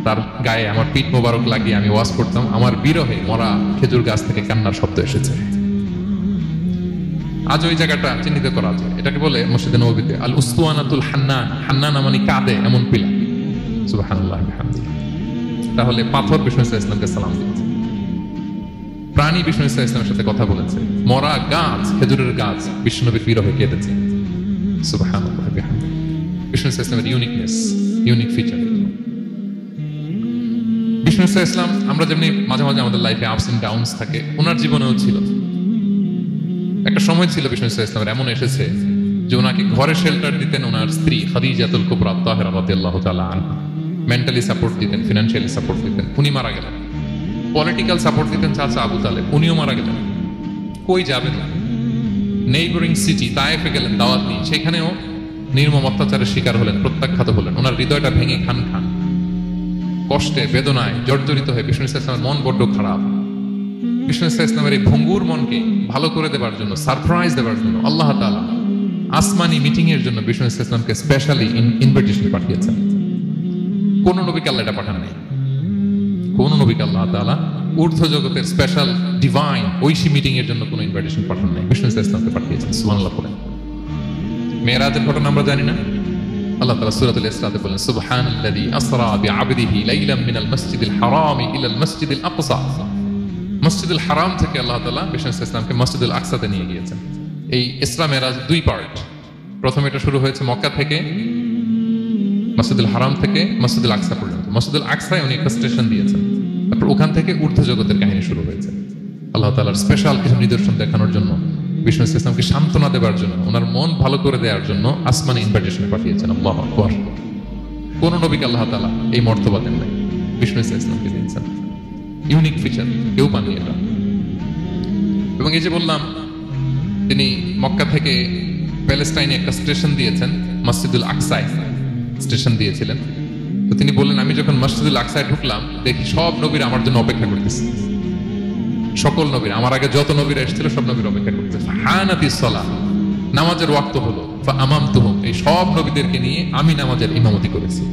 A: তার গায়ে আমার পিঠ মোবারক লাগিয়ে আমি ওয়াজ করতাম, আমার বিরহে মরা খেজুর গাছ থেকে কান্নার শব্দ এসেছে। আজ ওই জায়গাটা চিহ্নিত করা আছে। এটাকে বলে মসজিদে নববীতে আল উসতুয়ানাতুল হান্নান। হান্নান মানে কাঁদে এমন পিলা। সুবহানাল্লাহ বিহামদিহি। তাহলে পাথর বিষ্ণু সাল্লাল্লাহু আলাইহি ওয়াসাল্লামকে সালাম দিয়েছে, প্রাণী বিষ্ণু সাল্লাল্লাহু আলাইহি ওয়াসাল্লামের সাথে কথা বলেছে, মরা গাছ, খেজুরের গাছ বিষ্ণুনবীর বিরহে কেঁদেছে। সুবহানাল্লাহ বিহামদিহি। বিষ্ণু সাল্লাল্লাহু আলাইহি ওয়াসাল্লামের ইউনিকনেস, ইউনিক ফিচার। বিষ্ণু সাল্লাল্লাহু আলাইহি ওয়াসাল্লাম, আমরা যেমনি মাঝে মাঝে আমাদের লাইফে আপস এন্ড ডাউনস থাকে, ওনার জীবনেও ছিল। একটা সময় ছিল বিষ্ণু সাল্লাল্লাহু আলাইহি ওয়াসাল্লামের এমন এসেছে যে ওনাকে ঘরে শেল্টার দিতেন ওনার স্ত্রী খাদিজাতুল কুবরা তাহেরা রাদিয়াল্লাহু তাআলা আনহা। মেন্টালি সাপোর্ট দিতেন, ফিনান্সিয়ালি সাপোর্ট দিতেন। উনি মারা গেলেন। পলিটিক্যাল সাপোর্ট দিতেন চাচা আবু তালেব, উনিও মারা গেলেন। কই যাবেন? নেইবরিং সিটি তায়েফে গেলেন দাওয়াত নিয়ে, সেখানেও নির্মম অত্যাচারের শিকার হলেন, প্রত্যাখ্যাত হলেন। ওনার হৃদয়টা ভেঙে খান খান, কষ্টে বেদনায় জর্জরিত হয়ে বিষ্ণু সাল্লাল্লাহু আলাইহি ওয়াসাল্লামের মন বড্ড খারাপ। বিষ্ণু সাল্লাল্লাহু আলাইহি ওয়াসাল্লামের এই ভঙ্গুর মনকে ভালো করে দেওয়ার জন্য, সারপ্রাইজ দেওয়ার জন্য আল্লাহ তাআলা আসমানি মিটিং এর জন্য বিষ্ণু সাল্লাল্লাহু আলাইহি ওয়াসাল্লামকে স্পেশালি ইনভিটেশন পাঠিয়েছেন। কোন নবীকে আল্লাহ এটা পাঠান নাই। কোন নবীকে আল্লাহ তাআলা ঊর্ধ্ব জগতের স্পেশাল ডিভাইন ঐশী মিটিং এর জন্য কোনো ইনভিটেশন পাঠান নাই, বিষ্ণু সাল্লাল্লাহু আলাইহি ওয়াসাল্লামকে পাঠিয়েছেন। সুবহানাল্লাহ বলেন। মেরাজের ঘটনা আমরা জানি না? আল্লাহ তাআলা সূরাতুল ইসরাতে বলেন, সুবহানাল্লাযী আসরা বিআবদিহি লাইলাম মিনাল মাসজিদিল হারামি ইলাল মাসজিদিল আকসা। মসজিদুল হারাম থেকে আল্লাহ তাআলা বিষ্ণু সাল্লাল্লাহু আলাইহি ওয়াসাল্লামকে মসজিদুল আকসাতে নিয়ে গিয়েছেন। এই ইসরা মেরাজ দুই পার্ট। প্রথম এটা শুরু হয়েছে মক্কা থেকে, মসজিদুল হারাম থেকে মসজিদুল আকসা পর্যন্ত। মসজিদুল আকসায় উনি একটা স্টেশন দিয়েছেন, তারপর ওখান থেকে ঊর্ধ্ব জগতের কাহিনী শুরু হয়েছে। আল্লাহ তাআলার স্পেশাল কিছু নিদর্শন দেখানোর জন্য, বিষ্ণু সাল্লাল্লাহু আলাইহি ওয়াসাল্লামকে সান্ত্বনা দেওয়ার জন্য, ওনার মন ভালো করে দেওয়ার জন্য আসমানি ইনভিটেশন পাঠিয়েছেন। আল্লাহু আকবার। কোন নবীকে আল্লাহ তাআলা এই মর্তবা দেন নাই, বিষ্ণু সাল্লাল্লাহু আলাইহি ওয়াসাল্লামকে দিয়েছেন। ইউনিক ফিচার, কেউ পাননি এটা। এবং এই যে বললাম, তিনি মক্কা থেকে প্যালেস্টাইনে একটা স্টেশন দিয়েছেন, মসজিদুল আকসায় স্টেশন দিয়েছিলেন। তো তিনি বললেন, আমি যখন মসজিদুল আকসায় ঢুকলাম, দেখি সব নবীর আমার জন্য অপেক্ষা করতেছে। সকল নবীর, আমার আগে যত নবীরা এসেছিল সব নবীর অপেক্ষা করতেছে। হানাতিস সালাহ, নামাজের ওয়াক্ত হলো। ফাআমামতুহুম, এই সব নবীদেরকে নিয়ে আমি নামাজের ইমামতি করেছি।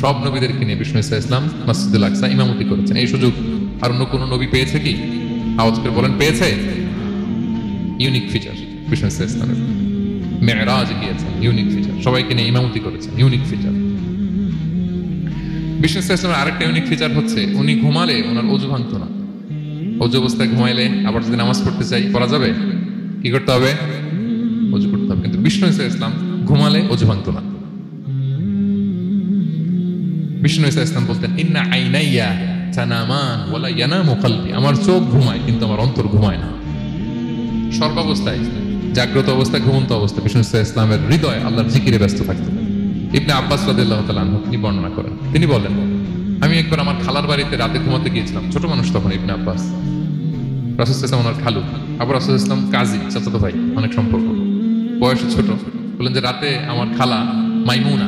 A: সব নবীদেরকে নিয়ে বিষ্ণু সাল্লাল্লাহু আলাইহি ওয়াসাল্লাম মসজিদুল আকসা ইমামতি করেছেন। এই সুযোগ আর অন্য কোন নবী পেয়েছে কি? আওয়াজ করে বলেন, পেয়েছে? ইউনিক ফিচার বিষ্ণু সাল্লাল্লাহু আলাইহি ওয়াসাল্লামের। মেরাজ গিয়েছেন, ইউনিক ফিচার। সবাইকে নিয়ে ইমামতি করেছেন, ইউনিক ফিচার। বিষ্ণু সাল্লাল্লাহু আলাইহি ওয়াসাল্লামের আরেকটা ইউনিক ফিচার হচ্ছে, উনি ঘুমালে ওনার অজু ভাঙতো না। অজু অবস্থায় ঘুমাইলে আবার যদি নামাজ পড়তে চাই, পড়া যাবে? কি করতে হবে? অজু করতে হবে। কিন্তু বিষ্ণু সাল্লাল্লাহু আলাইহি ওয়াসাল্লাম ঘুমালে অজু ভাঙতো না। বিষ্ণু সাল্লাল্লাহু আলাইহি ওয়াসাল্লাম বলতেন, ইন্না আইনাইয়া তানামান ওয়ালা ইয়ানামু কলবি। আমার চোখ ঘুমায় কিন্তু আমার অন্তর ঘুমায় না। সর্বাবস্থায়, জাগ্রত অবস্থায়, ঘুমন্ত অবস্থায় বিষ্ণু সাল্লাল্লাহু আলাইহি ওয়াসাল্লামের হৃদয় আল্লাহর জিকিরে ব্যস্ত থাকতো। ইবনে আব্বাস রাদিয়াল্লাহু তাআলা আনহু তিনি বর্ণনা করেন, তিনি বলেন, আমি একবার আমার খালার বাড়িতে রাতে ঘুমাতে গিয়েছিলাম। ছোট মানুষ তখন ইবনে আব্বাস। রাসূল সাল্লাল্লাহু আলাইহি ওয়াসাল্লাম ওনার খালু, আবার রাসূল সাল্লাল্লাহু আলাইহি ওয়াসাল্লাম কাজী, চাচাতো ভাই, অনেক সম্পর্ক, বয়সে ছোট। বলেন যে রাতে আমার খালা মাইমুনা,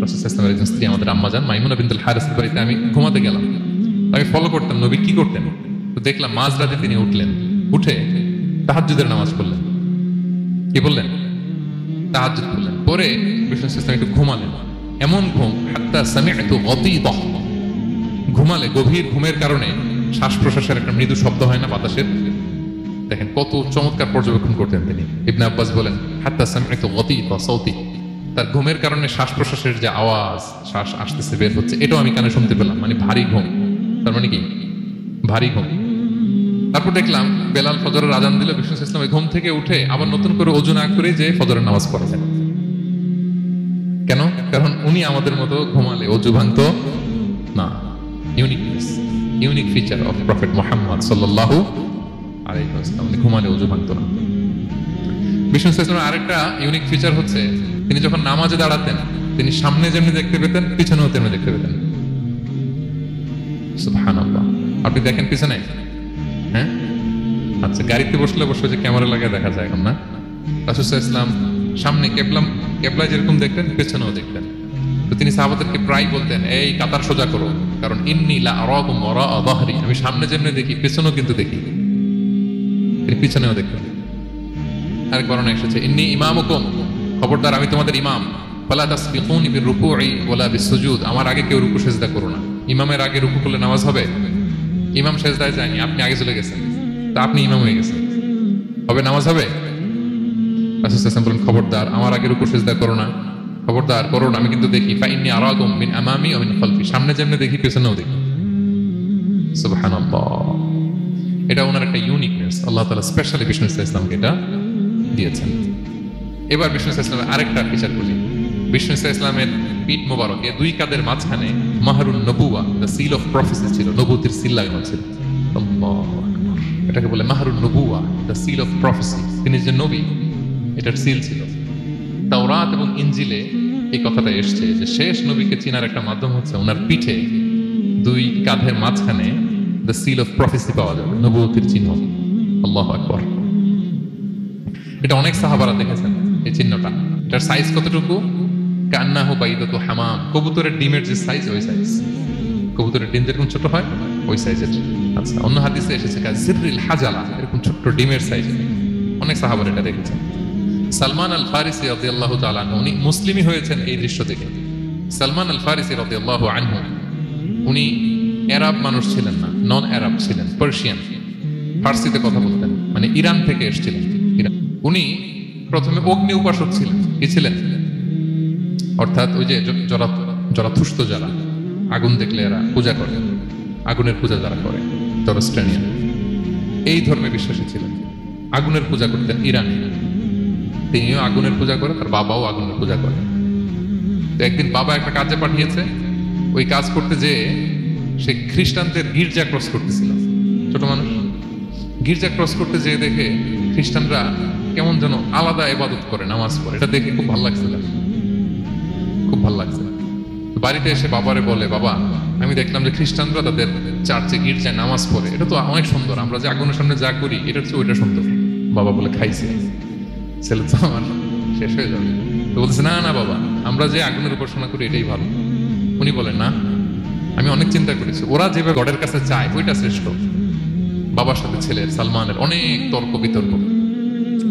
A: রাসূল সাল্লাল্লাহু আলাইহি ওয়াসাল্লামের একজন স্ত্রী, আমাদের আম্মা জান মাইমুনা বিনতুল হারিসের বাড়িতে আমি ঘুমাতে গেলাম। আমি ফলো করতাম নবী কি করতেন। তো দেখলাম মাঝরাতে তিনি উঠলেন, উঠে তাহাজ্জুদের নামাজ পড়লেন। কি বললেন? তাহাজ্জুদ পড়লেন। পরে বিষ্ণু সাল্লাল্লাহু আলাইহি ওয়াসাল্লাম একটু ঘুমালেন। এমন ঘুম হাত্তা সামি'তু গতীতাহ, ঘুমালে গভীর ঘুমের কারণে শ্বাস প্রশ্বাসের একটা মৃদু শব্দ হয় না বাতাসের। দেখেন কত চমৎকার পর্যবেক্ষণ করতেন তিনি। ইবনে আব্বাস বলেন হাত্তা সামি'তু গতীতা সাউতি, তার ঘুমের কারণে শ্বাস প্রশ্বাসের যে আওয়াজ, শ্বাস আসতেছে বের হচ্ছে, এটাও আমি কানে শুনতে পেলাম। মানে ভারী ঘুম, তার মানে কি ভারী ঘুম। তারপর দেখলাম বেলাল ফজরের আজান দিল, বিষ্ণু ইসলামের ঘুম থেকে উঠে আবার নতুন করে ওযু না করে যে ফজরের নামাজ পড়েছেন। কেন? কারণ উনি আমাদের মতো ঘুমালে ওযু ভাঙতো না। Uniqueness, unique feature of prophet Muhammad সাল্লাল্লাহু আলাইহি ওয়াসাল্লাম, উনি ঘুমালে ওযু ভাঙতো না। বিষ্ণু ইসলামের আরেকটা ইউনিক ফিচার হচ্ছে তিনি যখন নামাজে দাঁড়াতেন, তিনি সামনে যেমনি দেখতে পেতেন পিছনেও তেমনি দেখতে পেতেন। সুবহানাল্লাহ। আপনি দেখেন পিছনে, হ্যাঁ আচ্ছা, গাড়িতে বসলে অবশ্যই যে ক্যামেরা লাগায় দেখা যায় এখন না। রাসূল সাল্লাল্লাহু আলাইহি ওয়াসাল্লাম সামনে কেবলা যেরকম দেখতেন পেছনেও দেখতেন। তো তিনি সাহাবাদেরকে প্রায় বলতেন এই কাতার সোজা করো, কারণ ইন্নী লা আরাকুম ওয়ারাআ যাহরি, আমি সামনে যেমনি দেখি পেছনেও কিন্তু দেখি। তিনি পিছনেও দেখতেন। আরেক বর্ণনা এসেছে ইন্নী ইমামুকুম, খবরদার আমি তোমাদের ইমাম, ফালা তাসবিকুনি বিররুকুই ওয়ালা বিসসুজুদ, আমার আগে কেউ রুকু সিজদা করো না। ইমামের আগে রুকু করলে নামাজ হবে? ইমাম সিজদায় যায়নি, আপনি আগে চলে গেছেন, তা আপনি ইমাম হয়ে গেছেন, হবে নামাজ হবে? রাসূল সাল্লাল্লাহু আলাইহি ওয়াসাল্লাম বলেন খবরদার আমার আগে রুকু সিজদা করো না, খবরদার করো না, আমি কিন্তু দেখি। ফা ইন্নী আরাকুম মিন আমামি ওয়া মিন খালফি, সামনে যেমনি দেখি পেছনেও দেখি। সুবহানাল্লাহ। এটা ওনার একটা ইউনিকনেস, আল্লাহ তাআলা স্পেশালি বিষ্ণু ইসলামকে এটা দিয়েছেন। এবার বিষ্ণু ইসলামের আরেকটা ফিচার বলি। বিষ্ণু ইসলামের পিঠ মোবারকে দুই কাঁধের মাঝখানে মাহরুন নবুয়া, দ্য সিল অফ প্রফেসি ছিল, নবুয়তের সিল লাগানো ছিল। আল্লাহু আকবার। এটাকে বলে মাহরুন নবুয়া, দ্য সিল অফ প্রফেসি, তিনি যে নবী এটার সিল ছিল। তাওরাত এবং ইনজিলে এই কথাটা এসছে যে শেষ নবীকে চেনার একটা মাধ্যম হচ্ছে ওনার পিঠে দুই কাঁধের মাঝখানে দ্য সিল অফ প্রফেসি পাওয়া যাবে, নবুয়তের চিহ্ন। আল্লাহু আকবার। এটা অনেক সাহাবারা দেখেছেন এই চিহ্নটা। এটার সাইজ কতটুকু? কান্নাহু বাইদাতু হামাম, কবুতরের ডিমের যে সাইজ ওই সাইজ। কবুতরের ডিম যেরকম ছোট হয় ওই সাইজের। আচ্ছা, অন্য হাদিসে এসেছে কাজিররিল হাজালা, এরকম ছোট্ট ডিমের সাইজ। অনেক সাহাবারা এটা দেখেছেন। সালমান আল ফারিসি রাদিয়াল্লাহু তাআলা আনহু, উনি মুসলিমই হয়েছেন এই দৃশ্য দেখে। সালমান আল ফারিসি রাদিয়াল্লাহু আনহু উনি আরব মানুষ ছিলেন না, নন আরব ছিলেন, পার্সিয়ান, ফার্সিতে কথা বলতেন, মানে ইরান থেকে এসেছিলেন। উনি প্রথমে অগ্নি উপাসক ছিলেন। কি ছিলেন? অর্থাৎ ওই যে জরাথুস্ত যারা আগুন দেখলে এরা পূজা করে, আগুনের পূজা যারা করে, জরস্ট্রানিয়ান, এই ধর্মে বিশ্বাসী ছিলেন। আগুনের পূজা করতেন ইরানে। তিনিও আগুনের পূজা করে, তার বাবাও আগুনের পূজা করে। তো একদিন বাবা একটা কাজে পাঠিয়েছে, ওই কাজ করতে যেয়ে সে খ্রিস্টানদের গির্জা ক্রস করতেছিল। ছোট মানুষ গির্জা ক্রস করতে যেয়ে দেখে খ্রিস্টানরা কেমন যেন আলাদা ইবাদত করে, নামাজ পড়ে। এটা দেখে খুব ভালো লাগছিল, খুব ভালো লাগছে। বাড়িতে এসে বাবারে বলে, বাবা আমি দেখলাম যে খ্রিস্টানরা তাদের চার্চে গির্জায় নামাজ পড়ে, এটা তো অনেক সুন্দর, আমরা যে আগুনের সামনে যা করি এটার চেয়ে ওইটা সুন্দর। বাবা বলে খাইছে, ছেলে তো আমার শেষ হয়ে যাবে। তো বলছে না না বাবা, আমরা যে আগুনের উপাসনা করি এটাই ভালো। উনি বলেন না, আমি অনেক চিন্তা করেছি, ওরা যেভাবে গডের কাছে চায় ওইটা শ্রেষ্ঠ। বাবার সাথে ছেলের সালমানের অনেক তর্ক বিতর্ক।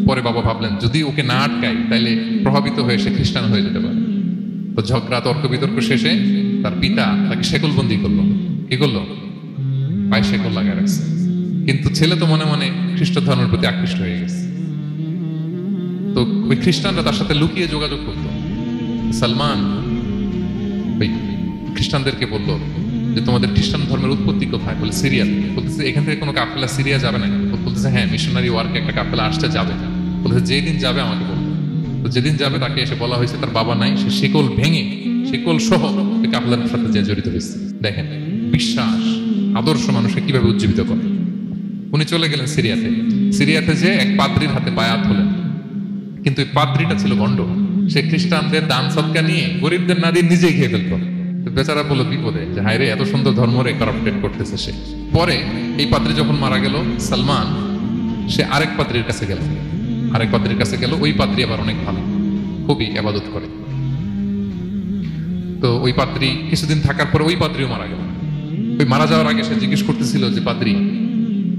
A: পরে বাবা ভাবলেন যদি ওকে না আটকাই তাইলে প্রভাবিত হয়ে সে খ্রিস্টান হয়ে যেতে পারে। তো ঝগড়া তর্ক বিতর্ক শেষে তার পিতা তাকে শেকলবন্দি করলো। কি করলো? পায়ে শেকল লাগায় রাখছে। কিন্তু ছেলে তো মনে মনে খ্রিস্ট ধর্মের প্রতি আকৃষ্ট হয়ে গেছে। তো ওই খ্রিস্টানরা তার সাথে লুকিয়ে যোগাযোগ করতো। সালমান ওই খ্রিস্টানদেরকে বললো যে তোমাদের খ্রিস্টান ধর্মের উৎপত্তি কোথায়? বলে সিরিয়া। বলতেছে এখান থেকে কোনো কাফেলা সিরিয়া যাবে না? বলতেছে হ্যাঁ, মিশনারি ওয়ার্কে একটা কাফেলা আসতে যাবে। বলতেছে যেদিন যাবে আমাকে বলবে। তো যেদিন যাবে তাকে এসে বলা হয়েছে তার বাবা নাই, সে শিকল ভেঙে শিকল সহ ওই কাফেলার সাথে যে জড়িত হয়েছে। দেখেন বিশ্বাস, আদর্শ মানুষকে কিভাবে উজ্জীবিত করে। উনি চলে গেলেন সিরিয়াতে। সিরিয়াতে যে এক পাদ্রির হাতে বায়াত হলেন, কিন্তু ওই পাদ্রিটা ছিল গন্ড। সে খ্রিস্টানদের দান সদকা নিয়ে গরিবদের না দিয়ে নিজেই খেয়ে ফেলতো। বেচারা বলল বিপদে যে হায় রে, এত সুন্দর ধর্মরে কারাপ্টেড করতেছে সে। পরে এই পাদ্রী যখন মারা গেল, সালমান সে আরেক পাদ্রীর কাছে গেল। আরেক পাদ্রীর কাছে গেল, ওই পাদ্রী আবার অনেক ভালো, খুবই ইবাদত করে। তো ওই পাদ্রী কিছুদিন থাকার পরে ওই পাদ্রীও মারা গেল। ওই মারা যাওয়ার আগে সে জিজ্ঞেস করতেছিল যে পাদ্রী,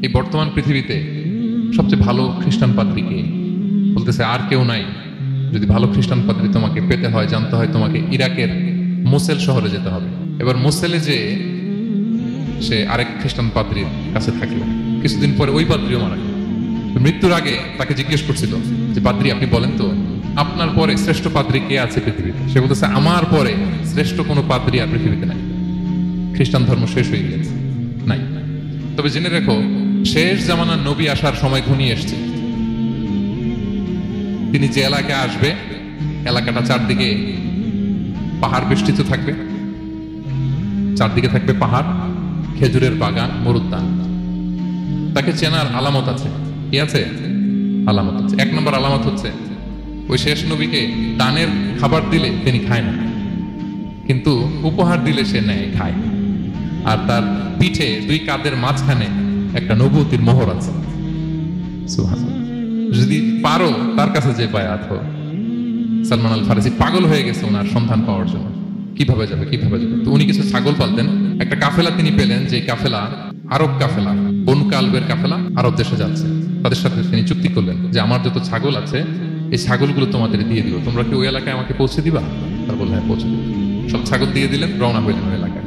A: এই বর্তমান পৃথিবীতে সবচেয়ে ভালো খ্রিস্টান পাদ্রী কে? বলতেছে আর কেউ নাই। যদি ভালো খ্রিস্টান পাদ্রী তোমাকে পেতে হয়, জানতে হয় তোমাকে ইরাকের মোসেল শহরে যেতে হবে। এবার মোসেলে যে সে আরেক খ্রিস্টান পাদ্রীর কাছে থাকলো। কিছুদিন পরে ওই পাদ্রীও মারা গেল। মৃত্যুর আগে তাকে জিজ্ঞেস করছিল যে পাদ্রী, আপনি বলেন তো আপনার পরে শ্রেষ্ঠ পাদ্রী কে আছে পৃথিবীতে? সে বলতেছে, আমার পরে শ্রেষ্ঠ কোনো পাদ্রী আর পৃথিবীতে নাই। খ্রিস্টান ধর্ম শেষ হয়ে গেছে, নাই। তবে জেনে রেখো, শেষ জামানার নবী আসার সময় ঘনিয়ে এসছে। তিনি যে এলাকায় আসবে, এলাকাটা চারদিকে পাহাড় বেষ্টিত থাকবে, চারদিকে থাকবে পাহাড়, খেজুরের বাগান, মরুদ্যান। তাকে চেনার আলামত আছে। কি আছে? আলামত আছে। 1 নম্বর আলামত হচ্ছে, ওই শেষ নবীকে দানের খাবার দিলে তিনি খায় না, কিন্তু উপহার দিলে সে নেয়, খায়। আর তার পিঠে 2 কাঁধের মাঝখানে একটা নবুয়তির মোহর আছে। সুবহানাল্লাহ। যদি পারো তার কাছে যে বায়াত হোক। সালমান আল ফারিসি পাগল হয়ে গেছে ওনার সন্ধান পাওয়ার জন্য। কিভাবে যাবে, কিভাবে যাবে? তো উনি কিছু ছাগল পালতেন। একটা কাফেলা তিনি পেলেন, যে কাফেলা আরব কাফেলা, বনু কালবের কাফেলা, আরব দেশে যাচ্ছে। তাদের সাথে তিনি চুক্তি করলেন যে আমার যত ছাগল আছে এই ছাগলগুলো তোমাদের দিয়ে দিব, তোমরা কি ওই এলাকায় আমাকে পৌঁছে দিবা? তারা বললেন, হ্যাঁ পৌঁছে দিব। সব ছাগল দিয়ে দিলেন, রওনা হইলেন ওই এলাকায়।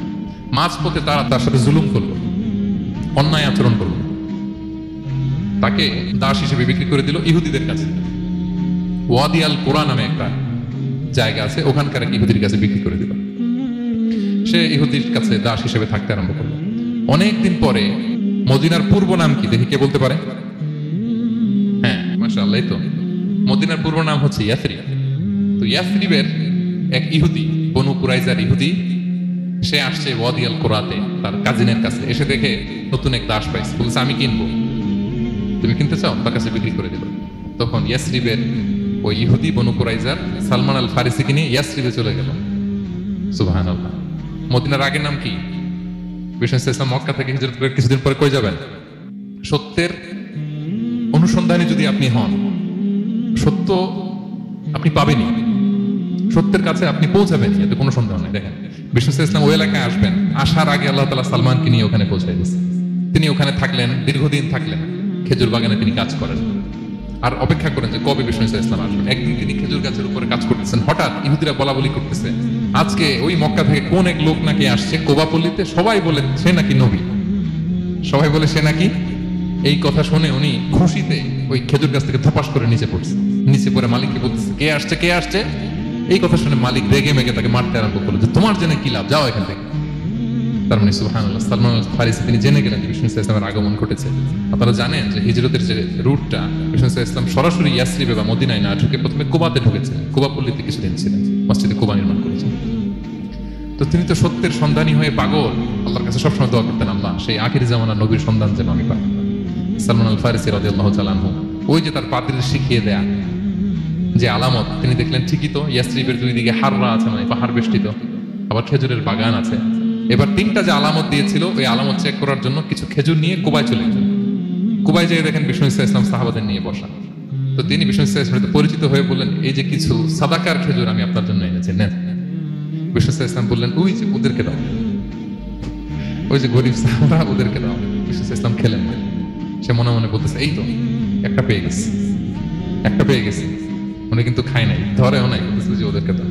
A: মাঝপথে তারা তার সাথে জুলুম করলো, অন্যায় আচরণ করলো, তাকে দাস হিসেবে বিক্রি করে দিল ইহুদিদের কাছে। ওয়াদি আল কোরা নামে একটা জায়গা আছে, ওখানকার এক ইহুদির কাছে বিক্রি করে দিল। সে ইহুদির কাছে দাস হিসেবে থাকতে আরম্ভ করলো। অনেকদিন পরে, মদিনার পূর্ব নাম কি দেখি কে বলতে পারে? হ্যাঁ, মাশাআল্লাহ, এই তো। মদিনার পূর্ব নাম হচ্ছে ইয়াসরিব। তো ইয়াসরিবের এক ইহুদি, বনু কুরাইজার ইহুদি, সে আসছে ওয়াদি আল কোরাতে তার কাজিনের কাছে। এসে দেখে নতুন এক দাস পাইছে, বলছে আমি কিনবো, তুমি কিনতে চাও? তার কাছে বিক্রি করে দিল। তখন ইয়াসরিবের ওই ইহুদি বনু কুরাইজার সালমান আল ফারিসিকে নিয়ে ইয়াসরিবে চলে গেল। সুবহানাল্লাহ। মদিনার আগের নাম কি? বিষ্ণু ইসলাম মক্কা থেকে হিজরত করে কিছুদিন পরে কই যাবেন? সত্যের অনুসন্ধানে যদি আপনি হন, সত্য আপনি পাবেনই, সত্যের কাছে আপনি পৌঁছাবেন, এতে কোনো সন্দেহ নেই। দেখেন, বিষ্ণু ইসলাম ওই এলাকায় আসবেন, আসার আগে আল্লাহ তাআলা সালমানকে নিয়ে ওখানে পৌঁছায় দিয়েছে। তিনি ওখানে থাকলেন, দীর্ঘদিন থাকলেন, খেজুর বাগানে তিনি কাজ করেন আর অপেক্ষা করেন যে কবে বিষ্ণু ইসলাম আসবেন। একদিন তিনি খেজুর গাছের উপরে কাজ করতেছেন, হঠাৎ ইহুদিরা বলা বলি করতেছে, আজকে ওই মক্কা থেকে কোন এক লোক নাকি আসছে কোবাপল্লীতে, সবাই বলে সে নাকি নবী, সবাই বলে সে নাকি। এই কথা শুনে উনি খুশিতে ওই খেজুর গাছ থেকে ধপাস করে নিচে পড়ছে। নিচে পড়ে মালিককে বলতেছে, কে আসছে, কে আসছে? এই কথা শুনে মালিক রেগে মেগে তাকে মারতে আরম্ভ করলো, যে তোমার জেনে কি লাভ, যাও এখান থেকে। তার মানে সুবহানাল্লাহ, সালমান আল ফারিসি তিনি জেনে গেলেন যে বিষ্ণু ইসলামের আগমন ঘটেছে। আপনারা জানেন যে হিজরতের যে রুটটা, বিষ্ণু ইসলাম সরাসরি ইয়াসরিবে বা মদিনায় না ঢুকে প্রথমে কুবাতে ঢুকেছিলেন, কুবাপল্লীতে কিছুদিন ছিলেন, মসজিদে কুবা নির্মাণ করেছেন। তো তিনি তো সত্যের সন্ধানী হয়ে পাগল, আল্লাহর কাছে সবসময় দোয়া করতেন, আল্লাহ সেই আখিরি জামানার নবীর সন্ধান যেন আমি পাই। সালমান আল ফারিসি রাদিয়াল্লাহু তাআলা আনহু, ওই যে তার পাদ্রীর শিখিয়ে দেয়া যে আলামত, তিনি দেখলেন ঠিকই তো ইয়াসরিবের 2 দিকে হাররা আছে, মানে পাহাড় বেষ্টিত, আবার খেজুরের বাগান আছে। এবার 3টা যে আলামত দিয়েছিল, ওই আলামত চেক করার জন্য কিছু খেজুর নিয়ে কুবায় চলে গেলেন। কুবায় যেয়ে দেখেন বিষ্ণু ইসলাম সাহাবাদের নিয়ে বসা। তো তিনি বিষ্ণু ইসলামের পরিচিত হয়ে বললেন, এই যে কিছু সাদাকার খেজুর আমি আপনার জন্য এনেছি, নেন। বিষ্ণু ইসলাম বললেন, ওই যে ওদেরকে দাও, ওই যে গরিব সাহাবা, ওদেরকে দাও। বিষ্ণু ইসলাম খেলেন না। সে মনে মনে বলতেছে, এই তো একটা পেয়ে গেছি, একটা পেয়ে গেছি। উনি কিন্তু খায় নাই, ধরেও নাই, বলতেছে যে ওদেরকে দাও।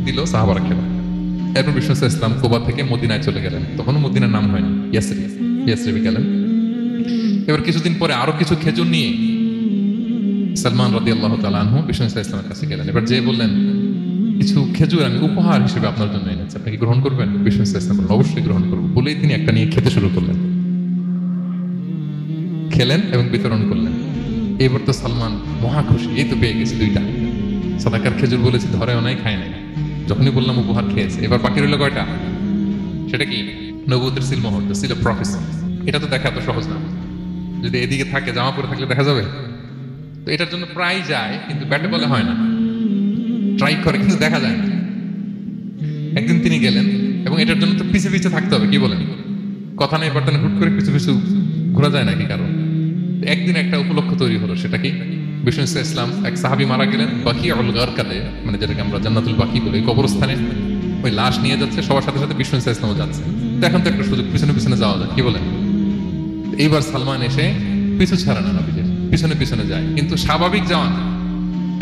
A: দিল, সাহাবারা খেল। এরপর বিষ্ণু ইসলাম কুবা থেকে মদিনায় চলে গেলেন। তখন মদিনার নাম হয়নি, ইয়াসরিবে গেলেন। এবার কিছুদিন পরে আরো কিছু খেজুর নিয়ে সালমান রাদিয়াল্লাহু তাআলা আনহু বিষ্ণু ইসলামের কাছে গেলেন। এবার যে বললেন, কিছু খেজুর আমি উপহার হিসেবে আপনার জন্য এনেছি, আপনি কি গ্রহণ করবেন? বিষ্ণু ইসলাম বললেন, অবশ্যই গ্রহণ করবো। বলেই তিনি একটা নিয়ে খেতে শুরু করলেন, খেলেন এবং বিতরণ করলেন। এবার তো সালমান মহা খুশি, এই তো পেয়ে গেছি 2টা সাদাকার খেজুর, বলেছি ধরেও নাই, খায় নাই। যখনই বললাম উপহার খেয়েছে। এবার বাকি রইল কয়টা? সেটা কি? নবুয়তের সিলমোহর, দ্য সিল অফ প্রফেসি। এটা তো দেখা তো সহজ না, যদি এদিকে থাকে, জামা পরে থাকলে দেখা যাবে? তো এটার জন্য প্রায় যায়, কিন্তু ব্যাটে বলে হয় না, ট্রাই করে কিন্তু দেখা যায় না। একদিন তিনি গেলেন, এবং এটার জন্য তো পিছে পিছে থাকতে হবে, কি বলেন? কথা নেই বার্তা নেই, হুট করে পিছু পিছু ঘোরা যায় নাকি কারো? একদিন একটা উপলক্ষ তৈরি হলো, সেটা কি? বিষ্ণু ইসলাম এক সাহাবী মারা গেলেন বাকিউল গারকাদে, মানে যেটাকে আমরা জান্নাতুল বাকি বলি, কবরস্থানে ওই লাশ নিয়ে যাচ্ছে, সবার সাথে সাথে বিষ্ণু ইসলামও যাচ্ছে। তো এখন তো একটা সুযোগ, পিছনে পিছনে যাওয়া যায়, কি বলেন? এইবার সালমান এসে পিছু ছাড়া না, নবীদের পিছনে পিছনে যায়, কিন্তু স্বাভাবিক যাওয়া না।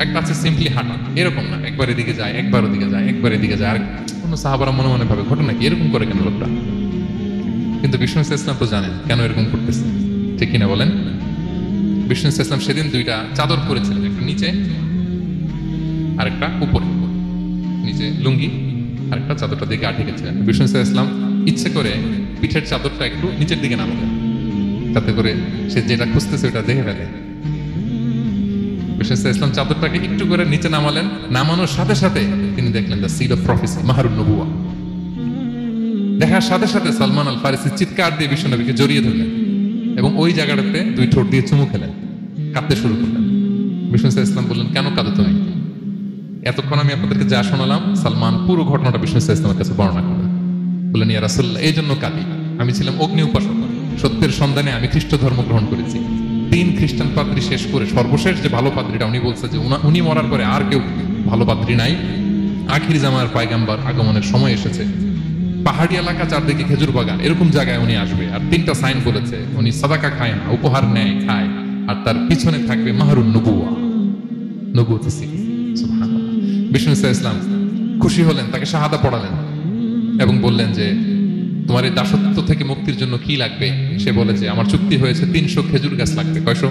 A: একটা আছে সিম্পলি হাঁটা, এরকম না একবার এদিকে যায় একবার ওদিকে যায় একবার এদিকে যায়। আর কোনো সাহাবারা মনে মনে ভাবে ঘটনা কি, এরকম করে কেন লোকটা? কিন্তু বিষ্ণু ইসলাম তো জানেন কেন এরকম করতেছে, ঠিক কিনা বলেন? বিষ্ণু ইসলাম সেদিন দুইটা চাদর পরেছিলেন, একটা নিচে আর একটা উপরে, নিচে লুঙ্গি আর একটা চাদরটা দিকে আটকে গেছিলেন। বিষ্ণু ইসলাম ইচ্ছে করে পিঠের চাদরটা একটু নিচের দিকে নামালেন, যাতে করে সে যেটা খুঁজতেছে ওটা দেখে ফেলে। বিষ্ণু ইসলাম চাদরটাকে একটু করে নিচে নামালেন, নামানোর সাথে সাথে তিনি দেখলেন দ্য সিল অফ প্রফেসি, মাহরুন নবুয়া। দেখার সাথে সাথে সালমান আল ফারিসি চিৎকার দিয়ে বিশ্বনবীকে জড়িয়ে ধরলেন এবং ওই জায়গাটাতে দুই ঠোঁট দিয়ে চুমু খেলেন, কাঁদতে শুরু করলেন। বিষ্ণু ইসলাম বললেন, কেন কাঁদো তুমি? এতক্ষণ আমি আপনাদেরকে যা শোনালাম, সালমান পুরো ঘটনাটা বিষ্ণু ইসলামের কাছে বর্ণনা করলেন। বললেন, ইয়া রাসূলুল্লাহ, এই জন্য কাঁদি, আমি ছিলাম অগ্নি উপাসক, সত্যের সন্ধানে আমি খ্রিস্ট ধর্ম গ্রহণ করেছি। 3 খ্রিস্টান পাদ্রী শেষ করে সর্বশেষ যে ভালো পাদ্রীটা, উনি বলছে যে উনি মরার পরে আর কেউ ভালো পাদ্রী নাই, আখির জামার পয়গাম্বর আগমনের সময় এসেছে। পাহাড়ি এলাকা, চারদিকে খেজুর বাগান, এরকম জায়গায় উনি আসবে। আর 3টা সাইন বলেছে, উনি সাদাকা খায় না, উপহার নেয় খায়, আর তার পিছনে থাকবে মাহরুন নবুয়া, নবুয়ত সিল। সুবহানাল্লাহ। বিষ্ণু ইসলাম খুশি হলেন, তাকে শাহাদা পড়ালেন এবং বললেন যে তোমার এই দাসত্ব থেকে মুক্তির জন্য কি লাগবে? সে বলে যে আমার চুক্তি হয়েছে 300 খেজুর গাছ লাগবে। কয়শো?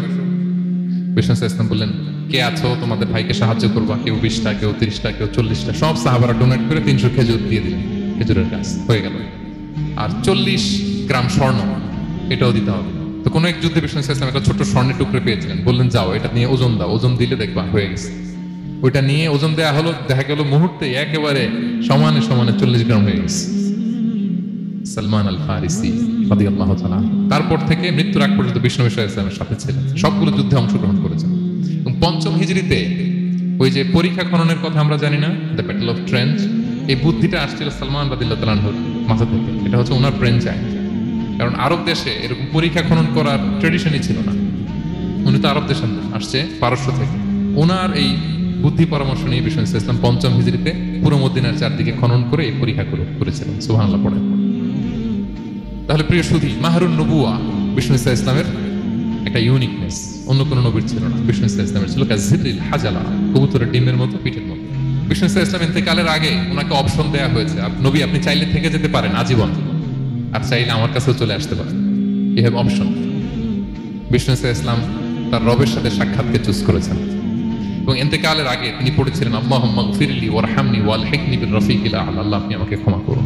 A: বিষ্ণু ইসলাম বললেন, কে আছো তোমাদের ভাইকে সাহায্য করবা? কেউ 20টা, কেউ 30টা, কেউ 40টা। সব সাহাবারা ডোনেট করে 300 খেজুর দিয়ে দিলেন, খেজুরের গাছ হয়ে গেল। আর 40 গ্রাম স্বর্ণ, এটাও দিতে হবে। তো কোনো এক যুদ্ধে বিষ্ণু ইসলাম একটা ছোট স্বর্ণের টুকরে পেয়েছিলেন, বললেন যাও এটা নিয়ে ওজন দাও, ওজন দিলে দেখবা হয়ে গেছে। ওইটা নিয়ে ওজন দেওয়া হলো, দেখা গেল মুহূর্তে একেবারে সমানে সমানে 40 গ্রাম হয়ে গেছে। সালমান আল ফারিসি রাদিয়াল্লাহু তাআলা তারপর থেকে মৃত্যুর আগ পর্যন্ত বিষ্ণু ইসলামের সাথে ছিলেন, সবগুলো যুদ্ধে অংশগ্রহণ করেছেন। এবং 5ম হিজরিতে ওই যে পরীক্ষা খননের কথা আমরা জানি না, দ্য ব্যাটল অফ ট্রেঞ্চ, এই বুদ্ধিটা আসছিল সালমান রাদিয়াল্লাহু তাআলার মাথা থেকে। এটা হচ্ছে ওনার ব্রেন চাইল্ড, কারণ আরব দেশে এরকম পরীক্ষা খনন করার ট্রেডিশনই ছিল না। উনি তো আরব দেশে আসছে, পারস্য থেকে। ওনার এই বুদ্ধি পরামর্শ নিয়ে বিষ্ণু ইসলাম 5ম হিজরিতে পুরো মদিনার চারদিকে খনন করে এই পরীক্ষা করেছিলেন। সুবহানাল্লাহ পড়ে। তাহলে প্রিয় সুধী, মাহরুন নবুয়া বিষ্ণু ইসলামের একটা ইউনিকনেস, অন্য কোনো নবীর ছিল না। বিষ্ণু ইসলামের ছিল কাযিরিল হাজালা, কবুতরের ডিমের মতো, পিঠের মতো। বিষ্ণু ইসলাম ইন্তেকালের আগে ওনাকে অপশন দেওয়া হয়েছে, নবী আপনি চাইলে থেকে যেতে পারেন আজীবন, আর চাইলে আমার কাছেও চলে আসতে পারেন। You have option. বিষ্ণু ইসলাম তার রবের সাথে সাক্ষাৎকে চুজ করেছেন এবং ইন্তেকালের আগে তিনি পড়েছিলেন, আল্লাহুম্মা গফিরলি ওয়ারহামনি ওয়ালহিকনি বির রফিকিল আ'লা। আল্লাহ আপনি আমাকে ক্ষমা করুন,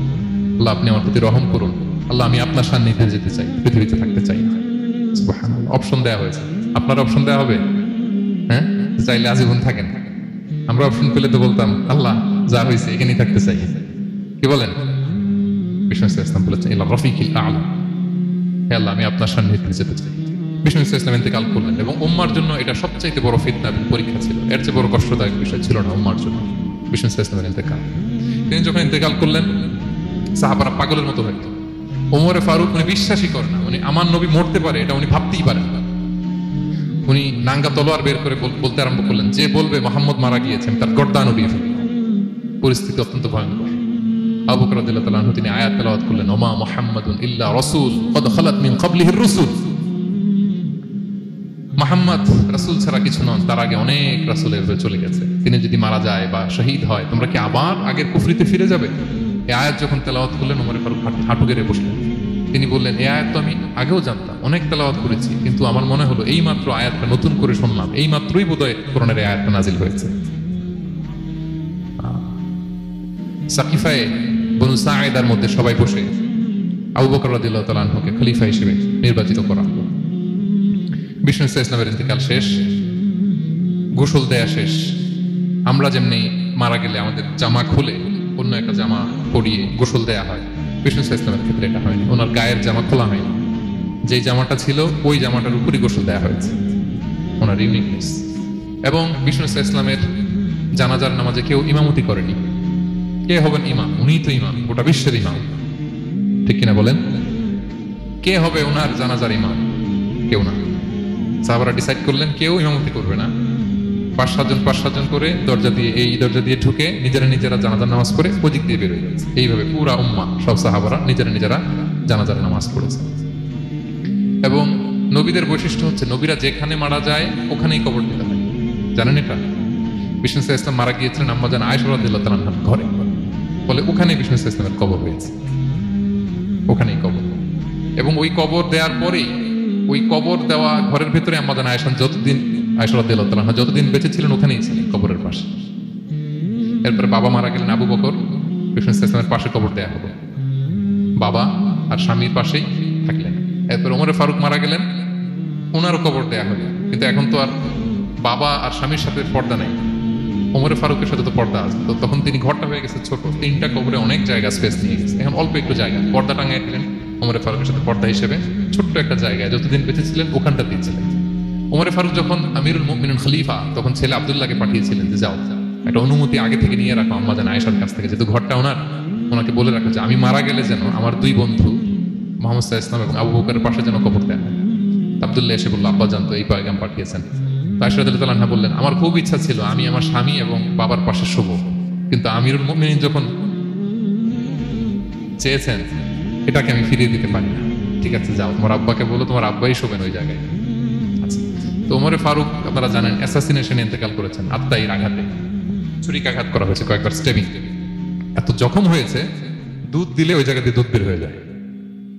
A: আল্লাহ আপনি আমার প্রতি রহম করুন, আল্লাহ আমি আপনার সান্নিধ্যে যেতে চাই, পৃথিবীতে থাকতে চাই না। সুবহানাল্লাহ। অপশন দেওয়া হয়েছে। আপনার অপশন দেওয়া হবে? হ্যাঁ, চাইলে আজীবন থাকেন। আমরা অপশন পেলে তো বলতাম, আল্লাহ যা হয়েছে এখানেই থাকতে চাই। কি বলেন? বিষ্ণু ইসলাম বলেছেন, ইলা রফিকিল আ'লা, হে আল্লাহ আমি আপনার সান্নিধ্যে যেতে চাই। বিষ্ণু ইসলাম ইন্তেকাল করলেন এবং উম্মার জন্য এটা সবচাইতে বড় ফিতনা এবং পরীক্ষা ছিল। এর চেয়ে বড় কষ্টদায়ক বিষয় ছিল না উম্মার জন্য বিষ্ণু ইসলামের ইন্তেকাল। তিনি যখন ইন্তেকাল করলেন, সাহাবারা পাগলের মতো হইত। ওমরে ফারুক উনি বিশ্বাসই করেন না, উনি আমার নবী মরতে পারে এটা উনি ভাবতেই পারেন না। উনি নাঙ্গা তলোয়ার বের করে বলতে আরম্ভ করলেন, যে বলবে মোহাম্মদ মারা গিয়েছেন তার গর্দান উড়িয়ে ফেলবে। পরিস্থিতি অত্যন্ত ভয়ঙ্কর। আবু বকর রাদিয়াল্লাহু তাআলা আনহু তিনি আয়াত তেলাওয়াত করলেন, ওমা মুহাম্মাদুন ইল্লা রাসূল কদ খালাত মিন ক্বাবলিহির রুসুল। মুহাম্মদ রাসূল ছাড়া কিছু নন, তার আগে অনেক রাসূল এভাবে চলে গেছে। তিনি যদি মারা যায় বা শহীদ হয়, তোমরা কি আবার আগের কুফরিতে ফিরে যাবে? এই আয়াত যখন তেলাওয়াত করলেন, ওমর ফারুক হাঁটু গেড়ে বসলেন। তিনি বললেন, এই আয়াত তো আমি আগেও জানতাম, অনেক তেলাওয়াত করেছি, কিন্তু আমার মনে হলো এই মাত্র আয়াতটা নতুন করে শুনলাম, এই মাত্রই বোধহয় কোরআনের এই আয়াতটা নাজিল হয়েছে। সাকিফায়ে বনু সাঈদার মধ্যে সবাই বসে আবু বকর রাদিয়াল্লাহু তাআলা আনহুকে খলিফা হিসেবে নির্বাচিত করা হলো। বিষ্ণু ইসলামের ইন্তেকাল শেষ, গোসল দেয়া শেষ। আমরা যেমনি মারা গেলে আমাদের জামা খুলে অন্য একটা জামা পরিয়ে গোসল দেয়া হয়, বিষ্ণু ইসলামের ক্ষেত্রে এটা হয়নি। ওনার গায়ের জামা খোলা হয়নি, যেই জামাটা ছিল ওই জামাটার উপরই গোসল দেয়া হয়েছে। ওনার ইউনিকনেস। এবং বিষ্ণু ইসলামের জানাজার নামাজে কেউ ইমামতি করেনি। কে হবেন ইমাম? উনিই তো ইমাম, গোটা বিশ্বের ইমাম, ঠিক কিনা বলেন? কে হবে ওনার জানাজার ইমাম? কেউ না। সাহাবারা ডিসাইড করলেন কেউ ইমামতি করবে না। 5-7 জন করে দরজা দিয়ে, এই দরজা দিয়ে ঢুকে নিজেরা জানাজার নামাজ পড়ে ওদিক দিয়ে বেরোয় যাচ্ছে। এইভাবে পুরা উম্মাহ, সব সাহাবারা নিজেরা জানাজার নামাজ পড়েছে। এবং নবীদের বৈশিষ্ট্য হচ্ছে, নবীরা যেখানে মারা যায় ওখানেই কবর দিতে হয়। জানেন এটা? বিষ্ণু ইসলাম মারা গিয়েছিলেন আম্মা জান আয়েশা রাদিয়াল্লাহু তাআলা আনহার ঘরে, বলে ওখানে বিষ্ণু ইসলামের কবর হয়েছে, ওখানেই কবর। এবং ওই কবর দেওয়ার পরেই ওই কবর দেওয়া ঘরের ভেতরে আম্মা জান আয়েশা রাদিয়াল্লাহু তাআলা যতদিন বেঁচে ছিলেন ওখানেই ছিলেন কবরের পাশে। এরপরে বাবা মারা গেলেন আবু বকর, বিষ্ণু ইসলামের পাশে কবর দেওয়া হলো, বাবা আর স্বামীর পাশেই থাকলেন। এরপর ওমরে ফারুক মারা গেলেন, ওনারও কবর দেওয়া হলো। কিন্তু এখন তো আর বাবা আর স্বামীর সাথে পর্দা নাই, ওমরে ফারুকের সাথে তো পর্দা আছে। তো তখন তিনি ঘরটা হয়ে গেছে ছোট, 3টা কবরে অনেক জায়গা স্পেস নিয়ে গেছে। এখন অল্প একটু জায়গা পর্দা টাঙায় দিলেন ওমরে ফারুকের সাথে পর্দা হিসেবে, ছোট্ট একটা জায়গায় যতদিন বেঁচে ছিলেন ওখানটা দিয়েছিলেন। ওমরে ফারুক যখন আমিরুল মুমিনিন খলিফা, তখন ছেলে আব্দুল্লাহকে পাঠিয়েছিলেন যে যাও একটা অনুমতি আগে থেকে নিয়ে রাখো আম্মা জান আয়েশার কাছ থেকে, যেহেতু ঘরটা ওনার, ওনাকে বলে রাখো যে আমি মারা গেলে যেন আমার 2 বন্ধু মুহাম্মদ সাল্লাল্লাহু আলাইহি ওয়াসাল্লাম এবং আবু বকরের পাশে যেন কবর দেয়া হয়। আব্দুল্লাহ এসে বলল, আব্বা জান তো এই পয়গাম পাঠিয়েছেন। আয়েশা রাদিয়াল্লাহু তাআলা আনহা বললেন, আমার খুব ইচ্ছা ছিল আমি আমার স্বামী এবং বাবার পাশে শোবো, কিন্তু আমিরুল মুমিনিন যখন চেয়েছেন এটাকে আমি ফিরিয়ে দিতে পারি না। ঠিক আছে যাও, তোমার আব্বাকে বলো তোমার আব্বাই শোবেন ওই জায়গায়। আচ্ছা, তো ওমরে ফারুক আপনারা জানেন অ্যাসাসিনেশনে ইন্তেকাল করেছেন, আত্মাইয়ের আঘাতে ছুরিকাঘাত করা হয়েছে, কয়েকবার স্টেবিং। এত জখম হয়েছে, দুধ দিলে ওই জায়গা দিয়ে দুধ বের হয়ে যায়,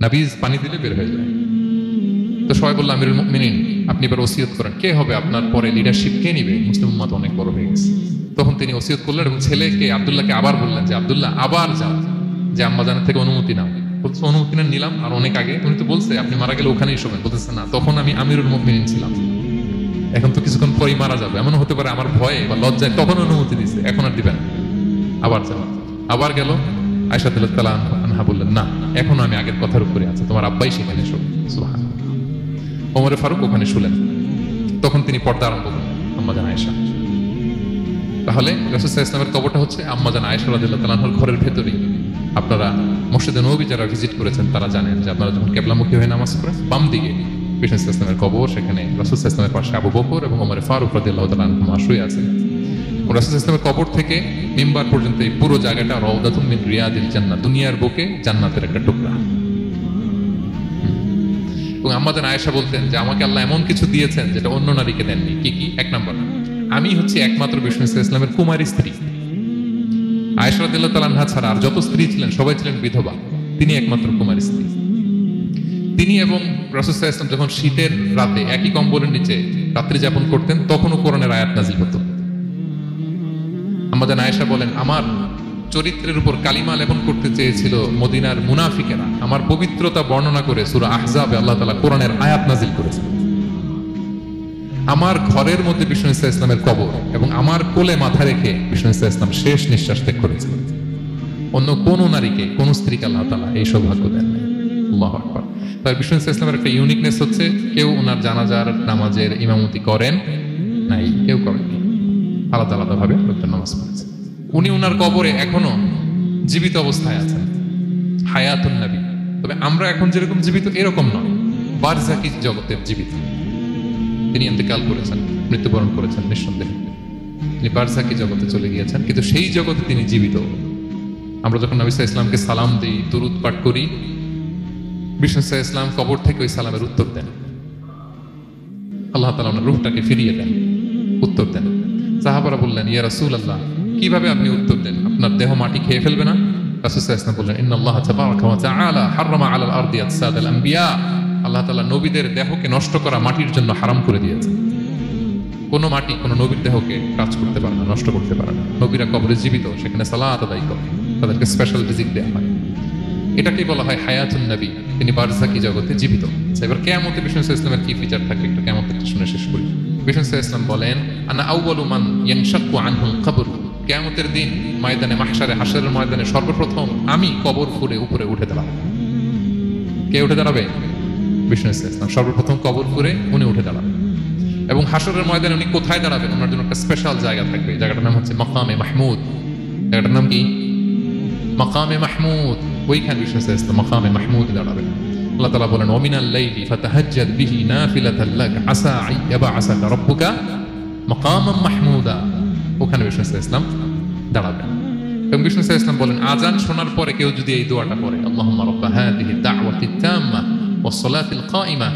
A: নাবিজ পানি দিলে বের হয়ে যায়। তো সবাই বলল আমিরুল মুমিনিন আপনি এবার ওসিয়ত করেন, কে হবে আপনার পরে লিডারশিপ, কে নিবে? মুসলিম উম্মাত অনেক বড় হয়ে গেছে। তখন তিনি ওসিয়ত করলেন এবং ছেলেকে আব্দুল্লাহকে আবার বললেন যে আব্দুল্লাহ আবার যাও, যে আম্মা জানের থেকে অনুমতি নাও। বলছে অনুমতি না নিলাম, আর অনেক আগে উনি তো বলছে আপনি মারা গেলে ওখানেই শোবেন। বলতেছে না, তখন আমি আমিরুল মুমিনিন ছিলাম, এখন তো কিছুক্ষণ পরেই মারা যাবে, এমন হতে পারে আমার ভয়ে বা লজ্জায় তখন অনুমতি দিচ্ছে, এখন আর দিবেন। আবার যাও, আবার গেল। আয়েশা রাদিয়াল্লাহু তাআলা আনহা বললেন না, এখনো আমি আগের কথার উপরে আছে, তোমার আব্বাই সেখানে শোবে। সুবহানাল্লাহ। ওমরে ফারুক ওখানে শুলেন, তখন তিনি পর্দা আরম্ভ করলেন আম্মা জান আয়েশা। তাহলে রাসূল সাল্লাল্লাহু আলাইহি ওয়াসাল্লামের কবরটা হচ্ছে আম্মা জান আয়েশা রাদিয়াল্লাহু তাআলা আনহার ঘরের ভেতরেই। আপনারা মসজিদে নববী যারা ভিজিট করেছেন তারা জানেন যে আপনারা যখন কিবলামুখী হয়ে নামাজ পড়েন, বাম দিকে বিষ্ণু সাল্লাল্লাহু আলাইহি ওয়াসাল্লামের কবর, সেখানে রাসূল সাল্লাল্লাহু আলাইহি ওয়াসাল্লামের পাশে আবু বকর এবং ওমর ফারুক রাদিয়াল্লাহু তাআলা আনহুমা শুয়ে আছেন। রাসূল সাল্লাল্লাহু আলাইহি ওয়াসাল্লামের কবর থেকে মিম্বার পর্যন্ত এই পুরো জায়গাটা রাউদাতুম মিন রিয়াদিল জান্নাহ, দুনিয়ার বুকে জান্নাতের একটা টুকরা। এবং আম্মা জান আয়েশা বলতেন যে আমাকে আল্লাহ এমন কিছু দিয়েছেন যেটা অন্য নারীকে দেননি। কি কি? 1 নম্বর, আমি হচ্ছে একমাত্র বিষ্ণু সাল্লাল্লাহু আলাইহি ওয়াসাল্লামের কুমারী স্ত্রী। আয়েশা রাদিয়াল্লাহু তাআলা আনহা ছাড়া আর যত স্ত্রী ছিলেন সবাই ছিলেন বিধবা, তিনি একমাত্র কুমারী স্ত্রী। তিনি এবং রাসূল সাল্লাল্লাহু আলাইহি ওয়াসাল্লাম যখন শীতের রাতে একই কম্বলের নিচে রাত্রি যাপন করতেন, তখনও কোরআনের আয়াত নাযিল হতো। আম্মা জান আয়েশা বলেন, আমার চরিত্রের উপর কালিমা লেপন করতে চেয়েছিল মদিনার মুনাফিকেরা, আমার পবিত্রতা বর্ণনা করে সূরা আহজাবে আল্লাহ তাআলা কোরআনের আয়াত নাযিল করেছেন। আমার ঘরের মধ্যে বিষ্ণু সাল্লাল্লাহু আলাইহি ওয়াসাল্লামের কবর এবং আমার কোলে মাথা রেখে বিষ্ণু সাল্লাল্লাহু আলাইহি ওয়াসাল্লাম শেষ নিঃশ্বাস ত্যাগ করেছিলেন। অন্য কোন নারীকে, কোন স্ত্রীকে আল্লাহ তাআলা এই সৌভাগ্য দেন নাই। আল্লাহু আকবার। তার বিষ্ণু সাল্লাল্লাহু আলাইহি ওয়াসাল্লামের একটা ইউনিকনেস হচ্ছে কেউ ওনার জানাজার নামাজের ইমামতি করেন নাই, কেউ করেননি, আলাদা আলাদা ভাবে লোকজন নামাজ পড়েছে। উনি ওনার কবরে এখনো জীবিত অবস্থায় আছেন, হায়াতুন নবী। তবে আমরা এখন যেরকম জীবিত এরকম নয়, বারজাকি জগতের জীবিত। তিনি ইন্তেকাল করেছেন, মৃত্যুবরণ করেছেন নিঃসন্দেহে, তিনি বারজাকি জগতে চলে গিয়েছেন, কিন্তু সেই জগতে তিনি জীবিত। আমরা যখন নবী সাল্লাল্লাহু আলাইহি ওয়াসাল্লামকে সালাম দিই, দুরূদ পাঠ করি, বিষ্ণু সাল্লাল্লাহু আলাইহি ওয়াসাল্লাম কবর থেকে ওই সালামের উত্তর দেন। আল্লাহ তাআলা ওনার রূহটাকে ফিরিয়ে দেন, উত্তর দেন। সাহাবারা বললেন, ইয়া রাসূলুল্লাহ, কিভাবে আপনি উত্তর দেন? আপনার দেহ মাটি খেয়ে ফেলবে না? রাসূল সাল্লাল্লাহু আলাইহি ওয়াসাল্লাম বললেন, ইন্নাল্লাহ তাবারাকা ওয়া তাআলা হারামা আলাল আরদি আজসাদাল আম্বিয়া। আল্লাহ তাআলা নবীদের দেহকে নষ্ট করা মাটির জন্য হারাম করে দিয়েছেন। কোন মাটি কোন নবীর দেহকে টাচ করতে পারে না, নষ্ট করতে পারে না। নবীরা কবরে জীবিত, সেখানে সালাত আদায় করে, তাদেরকে স্পেশাল রিজিক দেওয়া হয়। এটাকেই বলা হয় হায়াতুন নবী, তিনি বারজাকি জগতে জীবিত। এবার কিয়ামতে বিষ্ণু সাল্লাল্লাহু আলাইহি ওয়াসাল্লামের কি ফিচার থাকে একটু কিয়ামতটা শুনে শেষ করি। বিষ্ণু সাল্লাল্লাহু আলাইহি ওয়াসাল্লাম বলেন, আনা আউয়ালু মান ইয়ানশাক্কু আনহুল কবর। কিয়ামতের দিন ময়দানে মাহশারে, হাশরের ময়দানে সর্বপ্রথম আমি কবর ফুঁড়ে উপরে উঠে দাঁড়াবো। কে উঠে দাঁড়াবে? বিষ্ণু সাল্লাল্লাহু আলাইহি ওয়াসাল্লাম। সর্বপ্রথম কবর ফুঁড়ে উনি উঠে দাঁড়াবেন এবং হাশরের ময়দানে উনি কোথায় দাঁড়াবেন? ওনার জন্য একটা স্পেশাল জায়গা থাকবে, জায়গাটার নাম হচ্ছে মাকামে মাহমুদ। জায়গাটার নাম কি? মাকামে মাহমুদ। ওইখানে বিষ্ণু সাল্লাল্লাহু আলাইহি ওয়াসাল্লাম মাকামে মাহমুদ দাঁড়াবেন। আল্লাহ তাআলা বলেন, ওমিনাল লাইলি ফাতাহাজ্জাদ বিহি নাফিলাতাল লাক আসা আইয়াবআসাকা রাব্বুকা মাকামান মাহমুদা। ওখানে বিষ্ণু সাল্লাল্লাহু আলাইহি ওয়াসাল্লাম দাঁড়াবেন এবং বিষ্ণু সাল্লাল্লাহু আলাইহি ওয়াসাল্লাম বলেন, আযান শোনার পরে কেউ যদি এই দোয়াটা পড়ে, আল্লাহুম্মা রাব্বা হাযিহি দাওয়াতিত তাম্মা ওয়াস সালাতিল কাইমা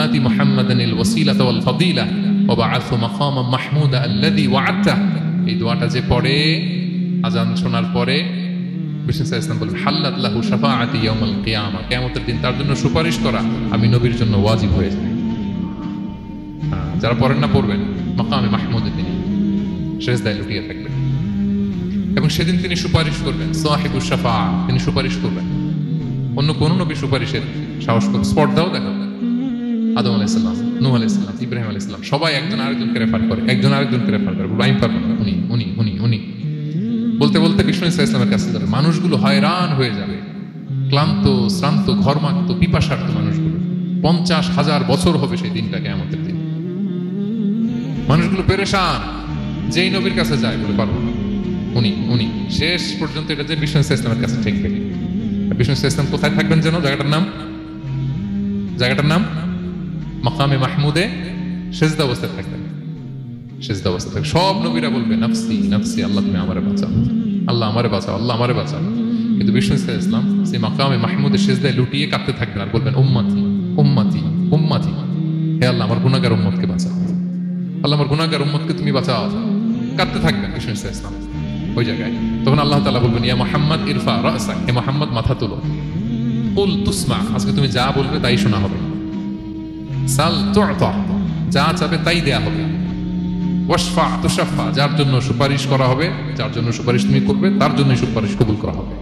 A: আতি মুহাম্মাদানিল ওয়াসিলাতা ওয়াল ফাদিলা ওয়া বা'আথহু মাকামান মাহমুদা আল্লাযী ওয়া'আদতাহু এই দোয়াটা যে পড়ে আজান শোনার পরে বিষ্ণু সাল্লাল্লাহু আলাইহি ওয়াসাল্লাম বলেন হাল্লাত লাহু শাফাআতি ইয়াউমাল কিয়ামা, কিয়ামতের দিন তার জন্য সুপারিশ করা আমি নবীর জন্য ওয়াজিব হয়ে যায়। যারা পড়েন না পড়বেন, মাকামে মাহমুদে তিনি সেজদায় লুটিয়ে থাকবেন এবং সেদিন তিনি সুপারিশ করবেন। সাহিবুশ শাফাআ, তিনি সুপারিশ করবেন। অন্য কোন নবী সুপারিশের সাহস করে স্পর্ধাও দেখাবেন। আদম আলাইহিস সালাম, নূহ আলাইহিস সালাম, ইব্রাহিম আলাইহিস সালাম সবাই একজন আরেকজনকে রেফার করে, একজন আরেকজনকে রেফার করে, আমি পারবো না, উনি উনি উনি উনি বলতে বলতে বিষ্ণু ইসলামের কাছে যাবে। মানুষগুলো হয়রান হয়ে যাবে, ক্লান্ত শ্রান্ত ঘর্মাক্ত পিপাসার্থ মানুষগুলো। 50,000 বছর হবে সেই দিনটা, কিয়ামতের দিন। মানুষগুলো পেরেশান, যেই নবীর কাছে যায় বলে পারবো না, উনি উনি শেষ পর্যন্ত এটা যে বিষ্ণু ইসলামের কাছে ঠেকবে। বিষ্ণু ইসলাম কোথায় থাকবেন যেন, জায়গাটার নাম মাকামে মাহমুদে সেজদা অবস্থায় থাকবেন। সেজদা অবস্থায় থাকবে, সব নবীরা বলবে নাফসি নাফসি, আল্লাহ তুমি আমারে বাঁচাও, আল্লাহ আমারে বাঁচাও, আল্লাহ আমারে বাঁচাও। কিন্তু বিষ্ণু ইসলাম সেই মাকামে মাহমুদে সেজদায় লুটিয়ে কাঁদতে থাকবেন আর বলবেন উম্মতি উম্মতি উম্মতি, হে আল্লাহ আমার গুনাহগার উম্মতকে বাঁচাও, আল্লাহ আমার গুনাহগার উম্মতকে তুমি বাঁচাও। কাঁদতে থাকবেন বিষ্ণু ইসলাম ওই জায়গায়। তখন আল্লাহ তাআলা বলবেন ইয়া মুহাম্মদ ইরফা রাসাক, হে মুহাম্মদ মাথা তোলো। কুল তুসমা, আজকে তুমি যা বলবে তাই শোনা হবে। সাল তু'তা, যা চাবে তাই দেয়া হবে। ওয়াশফা তুশাফা, যার জন্য সুপারিশ করা হবে, যার জন্য সুপারিশ তুমি করবে তার জন্যই সুপারিশ কবুল করা হবে।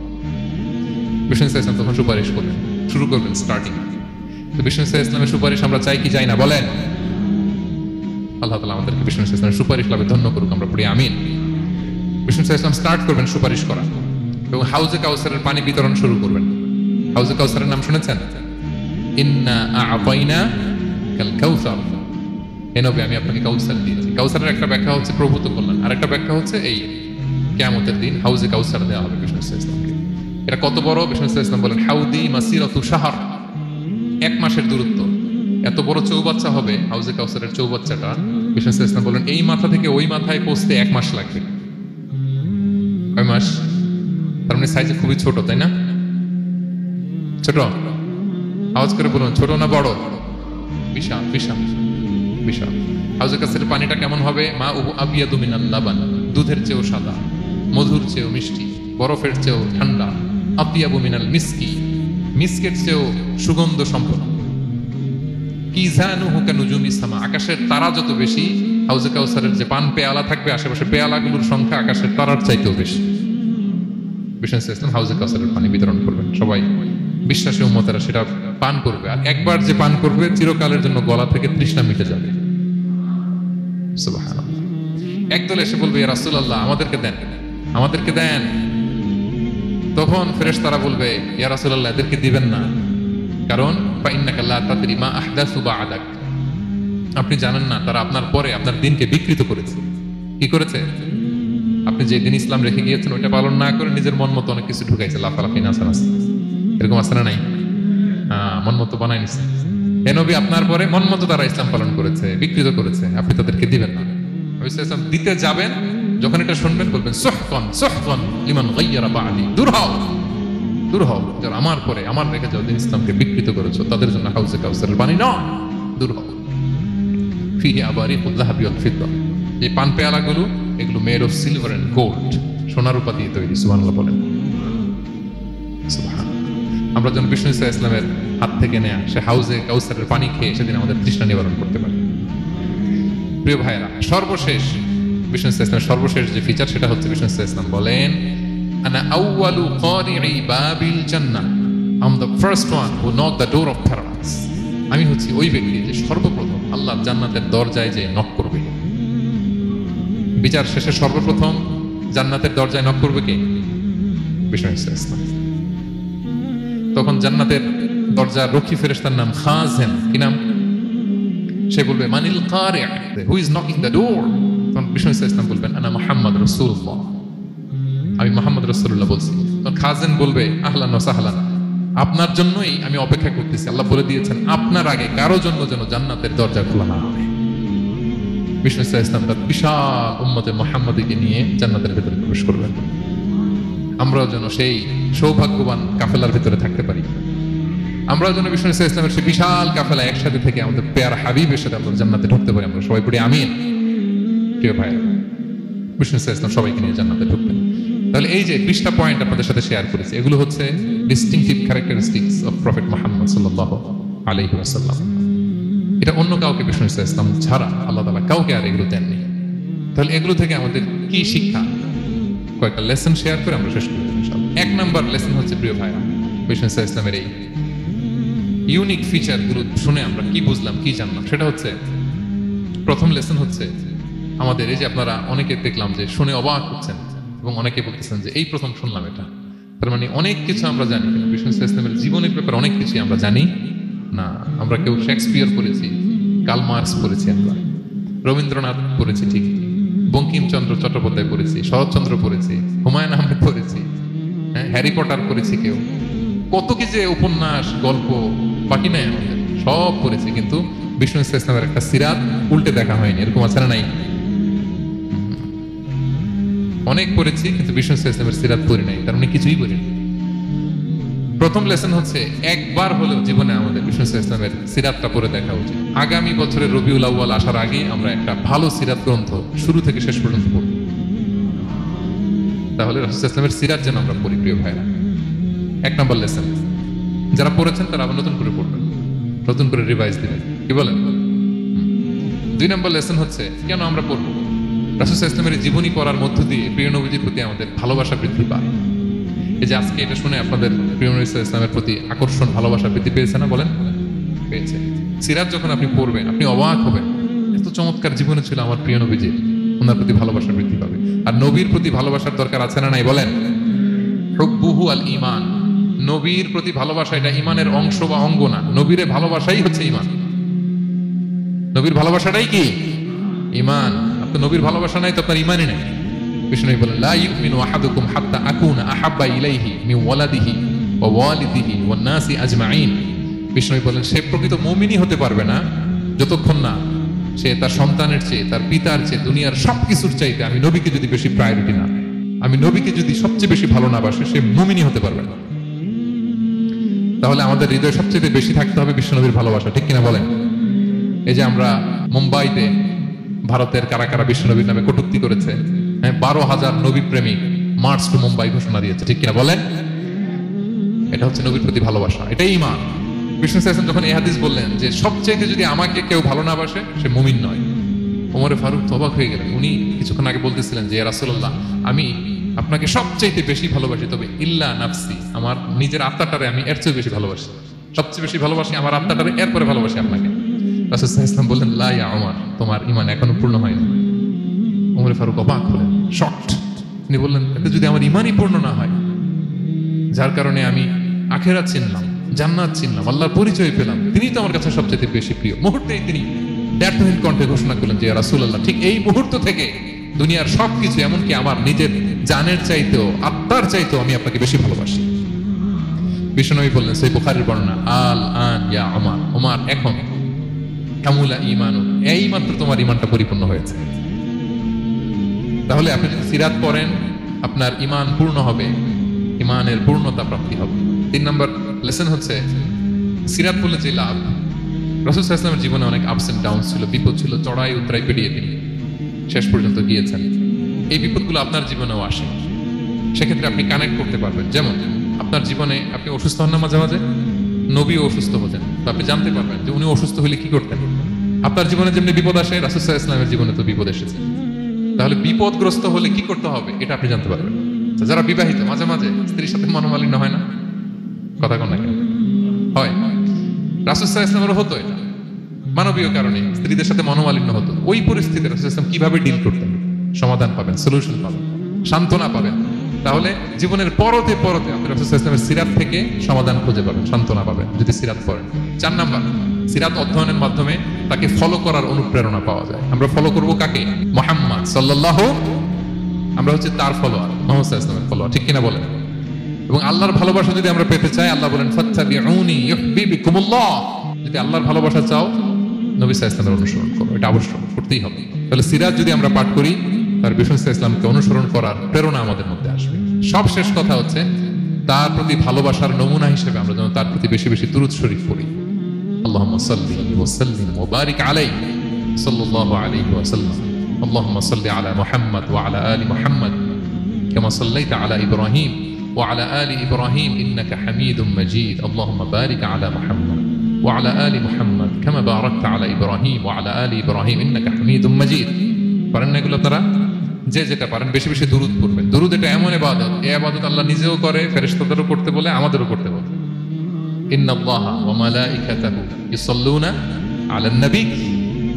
A: বিষ্ণু ইসলাম তখন সুপারিশ করবেন, শুরু করবেন স্টার্টিং। তো বিষ্ণু ইসলামের সুপারিশ আমরা চাই কি চাই না বলেন? আল্লাহ তাআলা আমাদেরকে বিষ্ণু ইসলামের সুপারিশ লাভে ধন্য করুক, আমরা পড়ি আমিন। বিষ্ণু ইসলাম স্টার্ট করবেন সুপারিশ করা এবং হাউজে কাউসারের পানি বিতরণ শুরু করবেন। হাউজে কাউসারের নাম শুনেছেন? ইন্না আ'তাইনা কাল কাউসার, হে নবী আমি আপনাকে কাউসার দিয়েছি। কাউসারের একটা ব্যাখ্যা হচ্ছে প্রভূত কল্যাণ, আর একটা ব্যাখ্যা হচ্ছে এই কিয়ামতের দিন হাউজে কাউসার দেওয়া হবে বিষ্ণু ইসলামকে। এটা কত বড়? বিষ্ণু ইসলাম বলেন হাউদি মাসিরাতু শাহর, 1 মাসের দূরত্ব। এত বড় চৌবাচ্চা হবে হাউজে কাউসারের চৌবাচ্চাটা। বিষ্ণু ইসলাম বলেন এই মাথা থেকে ওই মাথায় পৌঁছতে 1 মাস লাগবে। কয় মাস? তার মানে সাইজে খুবই ছোট, তাই না? ছোট? আওয়াজ করে বলুন, ছোট না বড়? বিশাল বিশাল বিশাল। হাউজে কাউসারের পানিটা কেমন হবে? মা উহু আবিয়াদু মিনাল লাবান, দুধের চেয়েও সাদা, মধুর চেয়েও মিষ্টি, বরফের চেয়েও ঠান্ডা। আতিয়াবু মিনাল মিসকি, মিসকের চেয়েও সুগন্ধ সম্পন্ন। কিজানুহু কানুজুমিস সামা, আকাশের তারা যত বেশি, হাউজে কাউসারের যে পান পেয়ালা থাকবে আশেপাশে পেয়ালাগুলোর সংখ্যা আকাশের তারার চাইতেও বেশি। বিষ্ণু ইসলাম হাউজে কাউসারের পানি বিতরণ করবেন, সবাই বিশ্বাসী উম্মতেরা সেটা পান করবে। আর একবার যে পান করবে চিরকালের জন্য গলা থেকে তৃষ্ণা মিটে যাবে। সুবহানাল্লাহ। একদল এসে বলবে ইয়া রাসূলুল্লাহ আমাদেরকে দেন, আমাদেরকে দেন। তখন ফেরেশতারা বলবে ইয়া রাসূলুল্লাহ এদেরকে দিবেন না, কারণ ফাইন্নাকা লা তাদরি মা আহদাসু বা'দাক, আপনি জানেন না তারা আপনার পরে আপনার দিনকে বিকৃত করেছে। কি করেছে? আপনি যে দিন ইসলাম রেখে গিয়েছেন ওইটা পালন না করে নিজের মন মতো অনেক কিছু ঢুকাইছে, লাফালাফি নাচানাচি, এরকম আছে না নাই? মন মতো বানাই নিছে। হে নবী আপনার পরে মন মতো তারা ইসলাম পালন করেছে, বিকৃত করেছে, আপনি তাদেরকে দিবেন না। ইসলাম দিতে যাবেন, যখন এটা শুনবেন বলবেন সুহকান সুহকান লিমান গায়্যারা বা'দি, দূর হও দূর হও, যারা আমার পরে আমার রেখে যাও দিন ইসলামকে বিকৃত করেছো তাদের জন্য হাউজে কাউসারের পানি নয়, দূর হও। ফিহি আবারিকুল যাহাবি ওয়াল ফিদ্দা, এই পান পেয়ালাগুলো এগুলো made of silver and gold, সোনা রূপা দিয়ে তৈরি। সুবহানাল্লাহ বলেন। সুবহান। আমরা যেন বিষ্ণু ইসলামের হাত থেকে নেয়া সে হাউজে কাউসারের পানি খেয়ে সেদিন আমাদের তৃষ্ণা নিবারণ করতে পারি। প্রিয় ভাইরা, সর্বশেষ বিষ্ণু ইসলামের সর্বশেষ যে ফিচার সেটা হচ্ছে বিষ্ণু ইসলাম বলেন আনা আউয়ালু কারিই বাবিল জান্নাহ, I am the first one who knock the door of paradise, আমি হচ্ছি ওই ব্যক্তি যে সর্বপ্রথম আল্লাহর জান্নাতের দরজায় যে নক করবে। বিচার শেষে সর্বপ্রথম জান্নাতের দরজায় নক করবে কে? বিষ্ণু ইসলাম। তখন জান্নাতের দরজার রক্ষী ফেরেশতার নাম খাজেন। কি নাম? সে বলবে মানিল কারি, who is knocking the door? তখন বিষ্ণু ইসলাম বলবেন আনা মুহাম্মদ রাসূলুল্লাহ, আমি মুহাম্মদ রাসূলুল্লাহ বলছি। তখন খাজেন বলবে আহলান ওয়া সাহলান, আপনার জন্যই আমি অপেক্ষা করতেছি। আল্লাহ বলে দিয়েছেন আপনার আগে কারো জন্য যেন জান্নাতের দরজা খোলা না হয়। বিষ্ণু ইসলাম তার বিশাল উম্মতে মুহাম্মাদীকে নিয়ে জান্নাতের ভিতরে প্রবেশ করবেন। আমরাও যেন সেই সৌভাগ্যবান কাফেলার ভিতরে থাকতে পারি। আমরাও যেন বিষ্ণু ইসলামের সেই বিশাল কাফেলা একসাথে থেকে আমাদের পেয়ার হাবিবের সাথে আমরা জান্নাতে ঢুকতে পারি। আমরা সবাই পড়ি আমিন। প্রিয় ভাইরা, বিষ্ণু ইসলাম সবাইকে নিয়ে জান্নাতে ঢুকবেন। তাহলে এই যে 20টা পয়েন্ট আপনাদের সাথে শেয়ার করেছি, এগুলো হচ্ছে distinctive characteristics of prophet Muhammad সাল্লাল্লাহু আলাইহি ওয়াসাল্লাম। এটা অন্য কাউকে বিষ্ণু ইসলাম ছাড়া আল্লাহ তাআলা কাউকে আর এগুলো দেননি। তাহলে এগুলো থেকে আমাদের কি শিক্ষা, কয়েকটা লেসন শেয়ার করে আমরা শেষ করব ইনশাআল্লাহ। 1 নাম্বার লেসন হচ্ছে প্রিয় ভাইরা, বিষ্ণু ইসলামের এই ইউনিক ফিচার গুলো শুনে আমরা কি বুঝলাম, কি জানলাম, সেটা হচ্ছে প্রথম লেসন হচ্ছে আমাদের এই যে আপনারা অনেকে দেখলাম যে শুনে অবাক হচ্ছেন এবং অনেকে বলতেছেন যে এই প্রথম শুনলাম এটা। তার মানে অনেক কিছু আমরা জানি, কিন্তু বিষ্ণু ইসলামের জীবনের ব্যাপারে অনেক কিছু আমরা জানি না। আমরা কেউ শেক্সপিয়ার পড়েছি, কার্ল মার্কস পড়েছি, আমরা রবীন্দ্রনাথ পড়েছি, ঠিক, বঙ্কিমচন্দ্র চট্টোপাধ্যায় পড়েছি, শরৎচন্দ্র পড়েছি, হুমায়ুন আহমেদ পড়েছি, হ্যারি পটার পড়েছি, কেউ কত কি যে উপন্যাস, গল্প বাকি নাই আমাদের, সব পড়েছি, কিন্তু বিষ্ণু ইসলামের একটা সিরাত উল্টে দেখা হয়নি। এরকম আছে না নাই? অনেক পড়েছি কিন্তু বিষ্ণু ইসলামের সিরাত পড়ি নাই, তার মানে কিছুই পড়িনি। প্রথম লেসন হচ্ছে একবার হলেও জীবনে আমাদের বিষ্ণু ইসলামের সিরাতটা পড়ে দেখা উচিত। আগামী বছরের রবিউল আউয়াল আসার আগে আমরা একটা ভালো সিরাত গ্রন্থ শুরু থেকে শেষ পর্যন্ত পড়ব। তাহলে রাসূল ইসলামের সিরাত যেন আমরা পড়ি প্রিয় ভাইরা। 1 নম্বর লেসন, যারা পড়েছেন তারা আবার নতুন করে পড়বেন, নতুন করে রিভাইজ দিবেন, কি বলেন? 2 নম্বর লেসন হচ্ছে কেন আমরা পড়ব। রাসূল ইসলামের জীবনী পড়ার মধ্য দিয়ে প্রিয় নবীজির প্রতি আমাদের ভালোবাসা বৃদ্ধি পায়। এই যে আজকে এটা শুনে আপনাদের প্রিয় নবী ইসলামের প্রতি আকর্ষণ, ভালোবাসা বৃদ্ধি পেয়েছে না? বলেন, পেয়েছে। সিরাত যখন আপনি পড়বেন আপনি অবাক হবেন, এত চমৎকার জীবনে ছিল আমার প্রিয় নবীজির, ওনার প্রতি ভালোবাসা বৃদ্ধি পাবে। আর নবীর প্রতি ভালোবাসার দরকার আছে না নাই? বলেন, হুব্বুহু আল ঈমান, নবীর প্রতি ভালোবাসা এটা ঈমানের অংশ বা অঙ্গ না, নবীর ভালোবাসাই হচ্ছে ঈমান। নবীর ভালোবাসাটাই কি? ঈমান। আপনার নবীর ভালোবাসা নাই তো আপনার ঈমানই নাই। বিষ্ণু বলেন, লা ইউমিনু আহাদুকুম হাত্তা আকুনা আহাব্বা ইলাইহি মিন ওয়ালাদিহি ওয়া ওয়ালিদিহি ওয়ান নাসি আজমাইন। বিষ্ণু বলেন, সে প্রকৃত মুমিনই হতে পারবে না যতক্ষণ না সে তার সন্তানের চেয়ে, তার পিতার চেয়ে, দুনিয়ার সবকিছুর চাইতে আমি নবীকে যদি বেশি প্রায়োরিটি না, আমি নবীকে যদি সবচেয়ে বেশি ভালো না বাসে, সে মুমিনই হতে পারবে না। তাহলে আমাদের হৃদয়ে সবচেয়ে বেশি থাকতে হবে বিশ্ব নবীর ভালোবাসা, ঠিক কিনা বলেন? এই যে আমরা মুম্বাইতে ভারতের কারা কারা বিশ্ব নবীর নামে কটূক্তি করেছে, 12,000 নবী প্রেমিক মার্চ টু মুম্বাই ঘোষণা দিয়েছে, ঠিক কিনা বলেন? এটা হচ্ছে নবীর প্রতি ভালোবাসা, এটাই ঈমান। বিষ্ণু ইসলাম যখন এই হাদিস বললেন যে সবচেয়ে যদি আমাকে কেউ ভালো না বাসে সে মুমিন নয়, ওমর ফারুক তো অবাক হয়ে গেলেন। উনি কিছুক্ষণ আগে বলতেছিলেন যে ইয়া রাসূলুল্লাহ, আমি আপনাকে সবচেয়ে বেশি ভালোবাসি, তবে ইল্লা নাফসি, আমার নিজের আত্মাটারে আমি এর চেয়ে বেশি ভালোবাসি, সবচেয়ে বেশি ভালোবাসি আমার আত্মাটারে, এরপরে ভালোবাসি আপনাকে। রাসূল সাল্লাল্লাহু আলাইহি ওয়াসাল্লাম বললেন, লা ইয়া ওমর, তোমার ঈমান এখনো পূর্ণ হয়নি। ওমর ফারুক অবাক হলেন, শকড। তিনি বললেন, এতে যদি আমার ঈমানই পূর্ণ না হয়, যার কারণে আমি আখিরাত চিনলাম, জান্নাত চিনলাম, আল্লাহর পরিচয় পেলাম, তিনিই তো আমার কাছে সবচেয়ে বেশি প্রিয়। মুহূর্তেই তিনি ব্যর্থহীন কণ্ঠে ঘোষণা করলেন যে ইয়া রাসূলুল্লাহ, ঠিক এই মুহূর্ত থেকে দুনিয়ার সবকিছু, এমনকি আমার নিজের জানের চাইতেও, আত্মার চাইতেও আমি আপনাকে বেশি ভালোবাসি। বিশ্বনবী বললেন, সহিহ বুখারীর বর্ণনা, আল আন ইয়া ওমর, ওমর এখন কামুলা ঈমানু, এই মাত্র তোমার ঈমানটা পরিপূর্ণ হয়েছে। তাহলে আপনি যদি সিরাত পড়েন আপনার ঈমান পূর্ণ হবে, ঈমানের পূর্ণতা প্রাপ্তি হবে। 3 নম্বর লেসন হচ্ছে সিরাত পড়লে যে লাভ। রাসূল সাল্লাল্লাহু আলাইহি ওয়াসাল্লামের জীবনে অনেক আপস এন্ড ডাউন ছিল, বিপদ ছিল, চড়াই উতরাই পেরিয়ে তিনি শেষ পর্যন্ত গিয়েছেন। এই বিপদগুলো আপনার জীবনেও আসে, সেক্ষেত্রে আপনি কানেক্ট করতে পারবেন। যেমন আপনার জীবনে আপনি অসুস্থ হন না মাঝে মাঝে, নবীও অসুস্থ হতেন, তো আপনি জানতে পারবেন যে উনি অসুস্থ হলে কি করতেন। আপনার জীবনে যেমনি বিপদ আসে, রাসূল সাল্লাল্লাহু আলাইহি ওয়াসাল্লামের জীবনে তো বিপদ এসেছে, তাহলে বিপদগ্রস্ত হলে কি করতে হবে এটা আপনি জানতে পারবেন। যারা বিবাহিত, মাঝে মাঝে স্ত্রীর সাথে মনোমালিন্য হয় না? কথা কন না কেন? হয়। রাসূল সাল্লাল্লাহু আলাইহি ওয়াসাল্লামের হতো এটা, মানবীয় কারণে স্ত্রীদের সাথে মনোমালিন্য হতো। ওই পরিস্থিতিতে রাসূল সাল্লাল্লাহু আলাইহি ওয়াসাল্লাম কিভাবে ডিল করতেন? সমাধান পাবেন, সলিউশন পাবেন, সান্ত্বনা পাবেন। তাহলে জীবনের পরতে পরতে আপনি রাসূল সাল্লাল্লাহু আলাইহি ওয়াসাল্লামের সিরাত থেকে সমাধান খুঁজে পাবেন, সান্ত্বনা পাবেন যদি সিরাত পড়েন। 4 নাম্বার, সিরাত অধ্যয়নের মাধ্যমে তাকে ফলো করার অনুপ্রেরণা পাওয়া যায়। আমরা ফলো করব কাকে? মুহাম্মদ সাল্লাল্লাহু, আমরা হচ্ছে তার ফলোয়ার, মুহাম্মদ সাল্লাল্লাহু আলাইহি ওয়াসাল্লামের ফলোয়ার, ঠিক কিনা বলেন? এবং আল্লাহর ভালোবাসা যদি আমরা পেতে চাই, আল্লাহ বলেন ফাত্তাবিউনি ইউহিব্বুকুমুল্লাহ, যদি আল্লাহর ভালোবাসা চাও নবী সাল্লাল্লাহু আলাইহি ওয়াসাল্লামের অনুসরণ করো, এটা আবশ্যক, করতেই হবে। তাহলে সিরাত যদি আমরা পাঠ করি, তার বিষ্ণু সাল্লাল্লাহু আলাইহি ওয়াসাল্লামকে অনুসরণ করার প্রেরণা আমাদের মধ্যে আসবে। সবশেষ কথা হচ্ছে তার প্রতি ভালোবাসার নমুনা হিসেবে আমরা যেন তার প্রতি বেশি বেশি দুরূদ শরীফ পড়ি। আল্লাহুম্মা সাল্লি ওয়া সাল্লিম ওয়া বারিক আলাইহি সাল্লাল্লাহু আলাইহি ওয়া সাল্লাম। আল্লাহুম্মা সাল্লি আলা মুহাম্মাদ ওয়া আলা আলি মুহাম্মাদ কামা সাল্লাইতা আলা ইব্রাহিম ওয়া আলা আলি ইব্রাহিম ইন্নাকা হামিদুম মাজিদ আল্লাহুম্মা বারিক আলা মুহাম্মাদ ওয়া আলা আলি মুহাম্মাদ কামা বারাকতা আলা ইব্রাহিম ওয়া আলা আলি ইব্রাহিম ইন্নাকা হামিদুম মাজিদ। পারেন না এগুলো তারা? যে যেটা পারেন বেশি বেশি দুরূদ পড়বেন। দুরূদ এটা এমন ইবাদত, এই ইবাদত আল্লাহ নিজেও করে, ফেরেশতাদেরও করতে বলে, আমাদেরও করতে বলে। ইন্নাল্লাহা ওয়া মালাইকাতাহু ইউসাল্লুনা আলান নবী,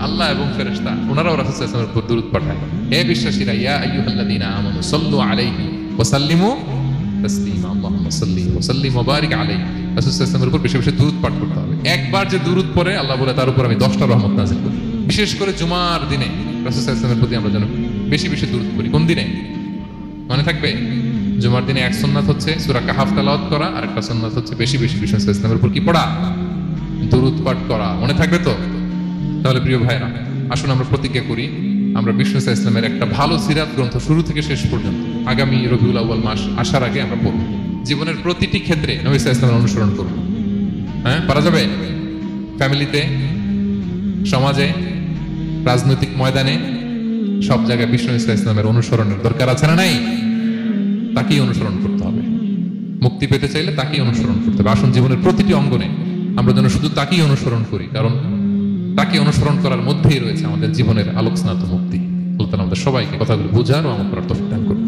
A: আল্লাহ এবং ফেরেশতা ওনারাও রাসূল সাল্লাল্লাহু আলাইহি ওয়াসাল্লামের উপর দুরূদ পাঠায়। হে বিশ্বাসীরা, ইয়া আইয়ুহাল্লাযীনা আমানু সাল্লু আলাইহি ওয়া সাল্লিমু তাসলিমা আল্লাহুম্মা সাল্লি ওয়া সাল্লিম ওয়া বারিক আলাইহি। রাসূল সাল্লাল্লাহু আলাইহি ওয়াসাল্লামের উপর বেশি বেশি দুরূদ পাঠ করতে হবে। একবার যে দুরূদ পড়ে আল্লাহ বলে তার উপর আমি 10টা রহমত নাযিল করি। বিশেষ করে জুমার দিনে রাসূল সাল্লাল্লাহু আলাইহি ওয়াসাল্লামের প্রতি আমরা যেন বেশি বেশি দুরূদ পড়ি। কোন দিনে মনে থাকবে? জুমার দিনে এক সুন্নাত হচ্ছে সূরা কাহাফ তেলাওয়াত করা, আর একটা সুন্নাত হচ্ছে বেশি বেশি বিষ্ণু সাল্লাল্লাহু আলাইহি ওয়াসাল্লামের উপর কি পড়া? দুরূদ পাঠ করা। মনে থাকবে তো? তাহলে প্রিয় ভাইরা, আসুন আমরা প্রতিজ্ঞা করি, আমরা বিষ্ণু সাল্লাল্লাহু আলাইহি ওয়াসাল্লামের একটা ভালো সিরাত গ্রন্থ শুরু থেকে শেষ পর্যন্ত আগামী রবিউল আউয়াল মাস আসার আগে আমরা পড়ব। জীবনের প্রতিটি ক্ষেত্রে নবী সাল্লাল্লাহু আলাইহি ওয়াসাল্লামের অনুসরণ করব। হ্যাঁ, পারা যাবে? ফ্যামিলিতে, সমাজে, রাজনৈতিক ময়দানে, সব জায়গায় বিষ্ণু সাল্লাল্লাহু আলাইহি ওয়াসাল্লামের অনুসরণের দরকার আছে না নাই? তাকেই অনুসরণ করতে হবে। মুক্তি পেতে চাইলে তাকেই অনুসরণ করতে হবে। আসুন জীবনের প্রতিটি অঙ্গনে আমরা যেন শুধু তাকেই অনুসরণ করি, কারণ তাকে অনুসরণ করার মধ্যেই রয়েছে আমাদের জীবনের আলোকস্নাত মুক্তি। আল্লাহ তাআলা আমাদের সবাইকে কথাগুলো বোঝার ও আমল করার তৌফিক দান করুন।